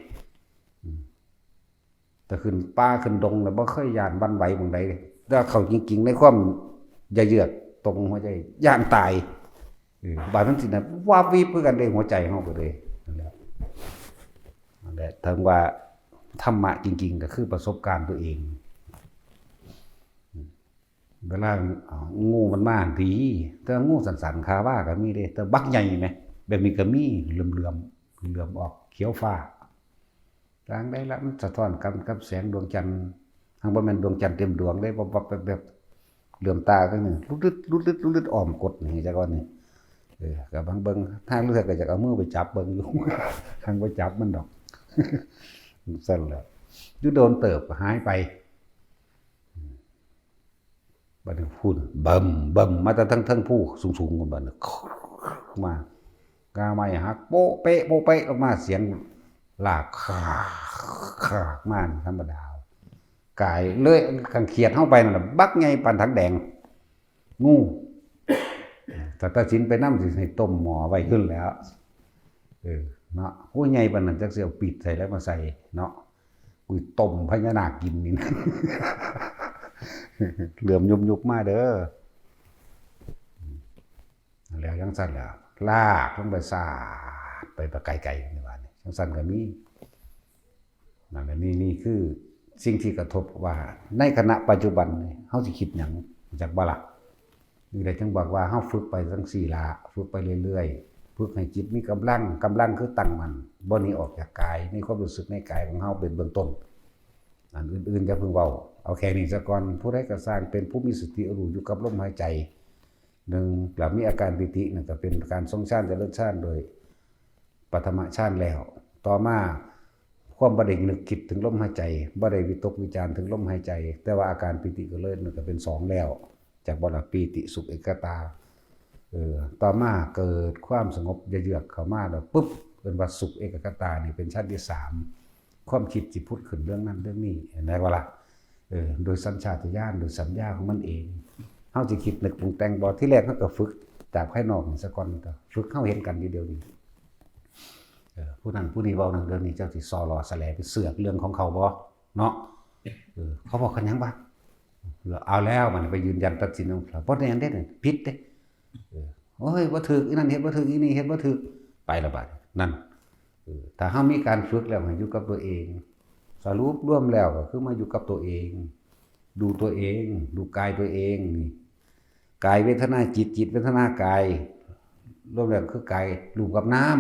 แต่ขึ้นป่าขึ้นดงแล้วบ่เคยย่านบั่นไหวบางใดเลยถ้าเข้าจริงๆในความอย่าเยือกตรงหัวใจย่านตายบาดนั้นสินะวาบวิบคือกันได้หัวใจเฮาก็เลยนั่นแหละถึงว่าธรรมะจริงๆก็คือประสบการณ์ตัวเองเวลางูมันมาดีแต่งูสันๆคาว่าก็มีเด้แต่บักใหญ่ไหมแบบนี้ก็มีเหลื่อมออกเขียวฟ้าทางได้ละมันสะท้อนกับแสงดวงจันทร์ทางบ่แม่นดวงจันทร์เต็มดวงได้แบบ เหลื่อมตาก็นึงลุดอ้อมกดนี่จักว่านี่ก็บางเบิ่งทางเลือกก็จะเอามือไปจับเบิ่งอยู่ ทางไปจับมันดอก สั่นแหละอยู่โดนเติบหายไปบัดนี้พุ่นเบิ่มมาแต่ทั้งผู้สูงๆกันบัดนี้มากาไม้หักโป๊ะเป๊ะออกมาเสียงลากคากมาธรรมดากายเลยกังเขียดเข้าไปนั่นน่ะบักใหญ่ปานถังแดงงูแต่ตัดสินไปนำสิให้ต้มหม้อไว้ขึ้นแล้วเนาะโอ้ยใหญ่ปานนั้นจักสิเอาปิดใส่แล้วมาใส่เนาะอุ้ยต้มพญานาคกินนี่นะ เหลื่อมยุบมาเด้อแล้วยังสั่นแล้วลากลงไปสาดไปไกลๆในบ้านนี่ยังสั่นก็มีนั่นแหละนี่คือสิ่งที่กระทบว่าในขณะปัจจุบันนี่เฮาสิคิดหยังจากบ่ล่ะนี่แหละจึงบอกว่าเฮาฝึกไปจังซี่ล่ะฝึกไปเรื่อยๆฝึกให้จิตมีกำลังคือตั้งมั่นบ่หนีออกจากกายในความรู้สึกในกายของเฮาเป็นเบื้องต้นอันอื่นๆอย่าเพิ่งเว้าเอาแค่นี้ซะก่อนผู้ใดก็สร้างเป็นผู้มีสติรู้อยู่กับลมหายใจหนึ่งแล้วมีอาการปิตินั่นก็เป็นการทรงฌานเจริญฌานโดยปฐมฌานแล้วต่อมาความบ่ได้นึกคิดถึงลมหายใจบ่ได้วิตกวิจารถึงลมหายใจแต่ว่าอาการปิติก็เลยนั่นก็เป็น2แล้วจากบ่ล่ะปีติสุขเอกตาต่อมาเกิดความสงบเยือกเข้ามาแล้วปุ๊บเป็นว่าสุขเอกคตานี่เป็นชั้นที่3ความคิดจิตพุทธขึ้นเรื่องนั้นเรื่องนี้เห็นไหมว่าล่ะโดยสัญชาตญาณโดยสัญญาของมันเองเฮาสิคิดนึกปรุงแต่งบ่ที่แรกเฮาก็ฝึกจากภายนอกซะก่อนก็ฝึกเฮาเห็นกันเดียวนี้ผู้นั้นผู้นี้เว้านั่นเรื่องนี้เจ้าสิซอรอแสลไปเสือกเรื่องของเขาบ่เนาะเขาบอกกันหยังบ่เอาแล้วมันไปยืนยันตัดสินเอาบ่ได้หยังเด้ผิดเด้โอ้ยบ่ถูกอีนั่นเฮ็ดบ่ถูกอีนี่เฮ็ดบ่ถูกไปละบาดนั่นถ้าเฮามีการฝึกแล้วให้อยู่กับตัวเองสรุปรวมแล้วก็คือมาอยู่กับตัวเองดูตัวเองดูกายตัวเองนี่กายเวทนาจิตเวทนากายรวมแล้วคือกายรูปกับนาม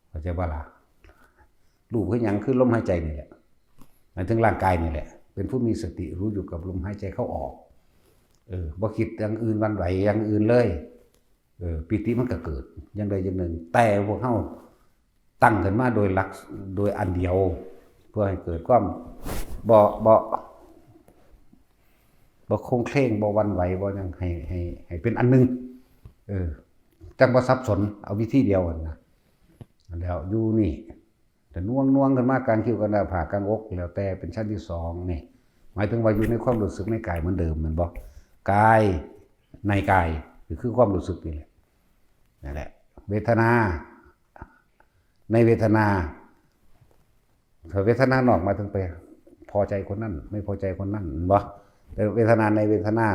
เข้าใจบ่ล่ะรูปคือหยังคือลมหายใจนี่แหละหมายถึงร่างกายนี่แหละเป็นผู้มีสติรู้อยู่กับลมหายใจเข้าออกบ่คิดอย่างอื่นวันไหวอย่างอื่นเลยปิติมันก็เกิดอย่างใดอย่างหนึ่งแต่พวกเฮาตั้งขึ้นมาโดยหลักโดยอันเดียวเพื่อให้เกิดความบ่คงเคร่งบ่วันไหวบ่หยังให้เป็นอันนึงจังบ่สับสนเอาวิธีเดียวนะแล้วอยู่นี่แต่น่วงกันมาการคิ้วกันหน้าผากกลางอกแล้วแต่เป็นชั้นที่2นี่หมายถึงว่าอยู่ในความรู้สึกในกายเหมือนเดิมแม่นบ่กายในกายคือความรู้สึกนี่แหละนั่นแหละเวทนาในเวทนาถ้าเวทนานอกมาถึงไปพอใจคนนั้นไม่พอใจคนนั้นบ่แต่เวทนาในเวทนา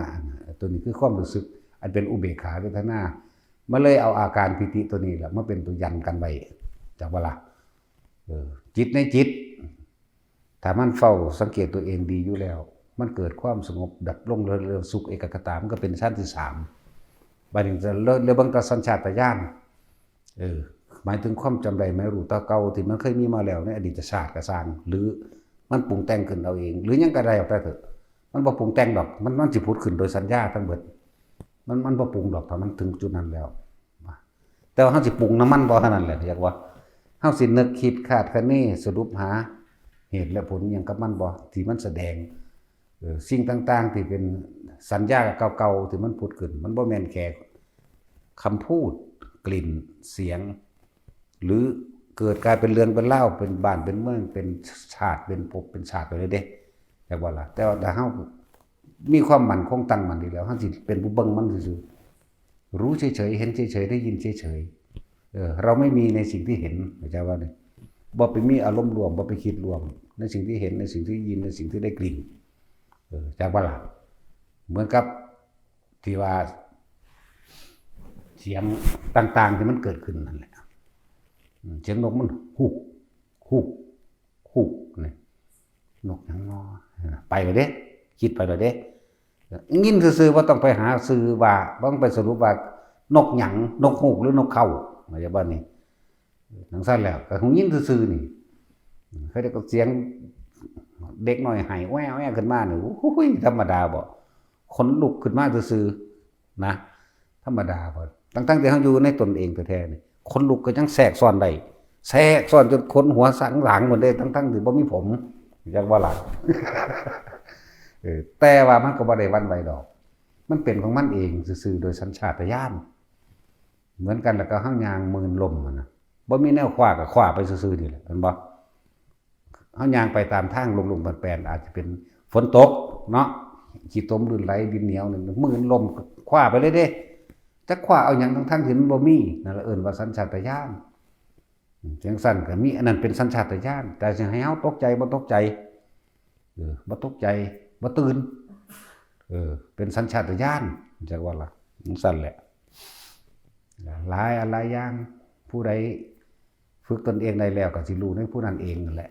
ตัวนี้คือความรู้สึกอันเป็นอุเบกขาเวทนามันเลยเอาอาการปิติตัวนี้แหละมาเป็นตัวยันกันไว้จากเวลาจิตในจิตถ้ามันเฝ้าสังเกตตัวเองดีอยู่แล้วมันเกิดความสงบดับลงเร็วสุขเอกคตามันก็เป็นชั้นที่3บัดนี้จะเรื่องบังตาสัญชาตญาณหมายถึงความจำได้ไม่รู้ตาเก่าที่มันเคยมีมาแล้วในอดีตชาติก็สร้างหรือมันปรุงแต่งขึ้นเอาเองหรือยังก็ได้เอาแต่เถอะมันบ่ปรุงแต่งดอกมันสิพูดขึ้นโดยสัญญาทั้งหมดมันบ่ปรุงดอกถ้ามันถึงจุดนั้นแล้วแต่ว่าเฮาสิปรุงน้ำมันบ่เท่านั้นแหละอยากว่าเฮาสินึกคิดคาดคะเนสรุปหาเหตุและผลหยังกับมันบ่ที่มันแสดงสิ่งต่างๆที่เป็นสัญญาเก่าๆที่มันพูดขึ้นมันบ่แม่นแค่คำพูดกลิ่นเสียงหรือเกิดกลายเป็นเรื่องเป็นเล่าเป็นบ้านเป็นเมืองเป็นชาติเป็นภพเป็นชาติไปเลยเด้อยากว่าล่ะแต่ว่าถ้าเฮามีความมั่นคงตั้งมั่นดีแล้วเฮาสิเป็นผู้เบิ่งมันซื่อๆรู้เฉยๆเห็นเฉยๆได้ยินเฉยๆเราไม่มีในสิ่งที่เห็นเข้าใจว่าเนี่ยบ่ไปมีอารมณ์รวมบ่ไปคิดรวมในสิ่งที่เห็นในสิ่งที่ยินในสิ่งที่ได้กลิ่นจากว่าล่ะเหมือนกับที่ว่าเสียงต่างๆที่มันเกิดขึ้นนั่นแหละเสียงนกมันฮูกนี่นกหยังงอไปเลยเด้คิดไปเลยเด้ยินซื่อๆว่าต้องไปหาซื่อว่าบ่ต้องไปสรุปว่านกหยังนกฮูกหรือนกเข้าว่าจังว่านี่จังซั่นแล้วก็คงยินซื่อๆนี่เคยได้ก็เสียงเด็กน้อยไห้แว่ๆขึ้นมานี่โอ้ยธรรมดาบ่ ขนลุกขึ้นมาซื่อๆนะธรรมดาพอตั้งๆที่เฮาอยู่ในตนเองแท้ๆนี่ขนลุกก็ยังแทรกซ้อนได้แทรกซ้อนจนขนหัวสังหลังหมดเลยทั้งๆที่บ่มีผมจักว่าหลัง แต่ว่ามันก็บ่ได้หวั่นไหวดอกมันเป็นของมันเองซื่อๆโดยสัญชาตญาณเหมือนกันแล้วก็ห้างยางมืนลมนะบ่มีแนวขว้าก็ขว้าไปซื่อๆนี่แหละเห็นบ่ห้างยางไปตามทางลงๆแปลนๆอาจจะเป็นฝนตกเนาะขี้ตมลื่นไหลดินเหนียวนี่มืนลมขว้าไปเลยเด้จักขว้าเอาหยังทั้งๆที่มันบ่มีนั่นละเอิ้นว่าสัญชาตญาณจังซั่นก็มีอันนั้นเป็นสัญชาตญาณแต่สิให้เฮาตกใจบ่ตกใจบ่ตกใจบ่ตื่นเป็นสัญชาตญาณจักว่าล่ะจังซั่นแหละหลายอะไรอย่างผู้ใดฝึกตนเองได้แล้วก็สิรู้ในผู้นั้นเองนั่นแหละ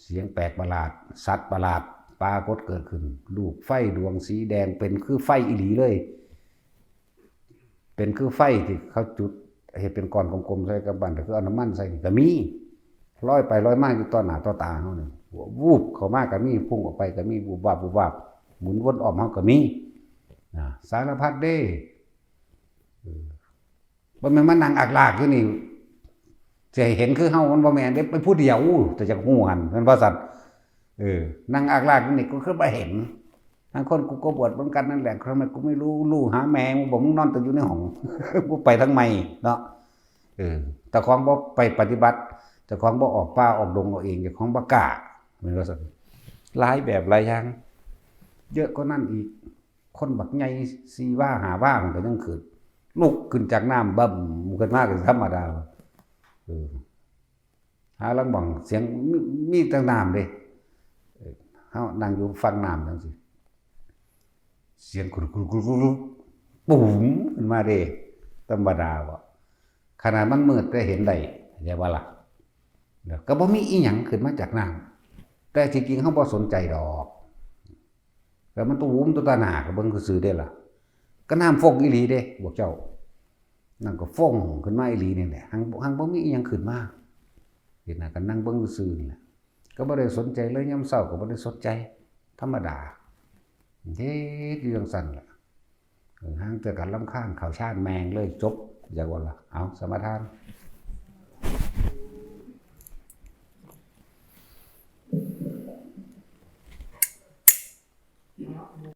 เสียงแปลกประหลาดสัตว์ประหลาดปรากฏเกิดขึ้นลูกไฟดวงสีแดงเป็นคือไฟอีหลีเลยเป็นคือไฟที่เขาจุดเฮ็ดเป็นก้อนกลมๆใส่กับบั้นคือเอาน้ำมันใส่ก็มีลอยไปลอยมาอยู่ต่อหน้าต่อตาเฮานี่วูบเข้ามาก็มีพุ่งออกไปก็มีวูบวาบวูบวาบหมุนวนอ้อมเฮาก็มีสารพัดเด้บ่แม่นมานั่งอักลากอยู่นี่สิให้เห็นคือเฮามันบ่แม่นเด้ไปผู้เดียวแต่จักฮู้หั่นแม่นว่าซั่นนั่งอักลากอยู่นี่ก็คือบ่เห็นบางคนกูก็บวชเหมือนกันนั่นแหละทำไมกูไม่รู้หาแม่มึงบอกมึงนอนแต่อยู่ในห้อง กูไปทั้งไม่เนาะแต่ของบ่ไปปฏิบัติแต่ของบ่ออกป่าออกดงเอาเองแต่ของบ่กล้าแม่นว่าซั่นหลายแบบหลายอย่างเยอะกว่านั้นอีกคนบักใหญ่4ว่า5ว่ามันก็ยังขึ้นลุกขึ้นจากน้ำบึ้มขึ้นมาก็ธรรมดาหาลังบ่งเสียงมีแต่น้ำเด้เฮานั่งอยู่ฟังน้ำจังซี่เสียงกุๆๆปุ้มขึ้นมาเด้ธรรมดาบ่ขนาดมันมืดแต่เห็นได้ใช่บ่ล่ะก็บ่มีอีหยังขึ้นมาจากน้ำแต่ที่จริงเฮาบ่สนใจดอกแต่มันตุ้มตัวตาหน้าก็เบิ่งซื่อๆเด้ล่ะก็น้ำฟงอีหลีเด้พวกเจ้านั่นก็ฟงขึ้นมาอีหลีนี่แหละหังบ่มีอีหยังขึ้นมาเฮ็ดน่ะก็นั่งเบิ่งซื่อๆนี่แหละก็บ่ได้สนใจเลยยามเช้าก็บ่ได้สนใจธรรมดาเฮ็ดอยู่จังซั่นล่ะห่างแต่กันรำคาญข้าวชานแมงเลยจบจักว่าล่ะเอาสมาทาน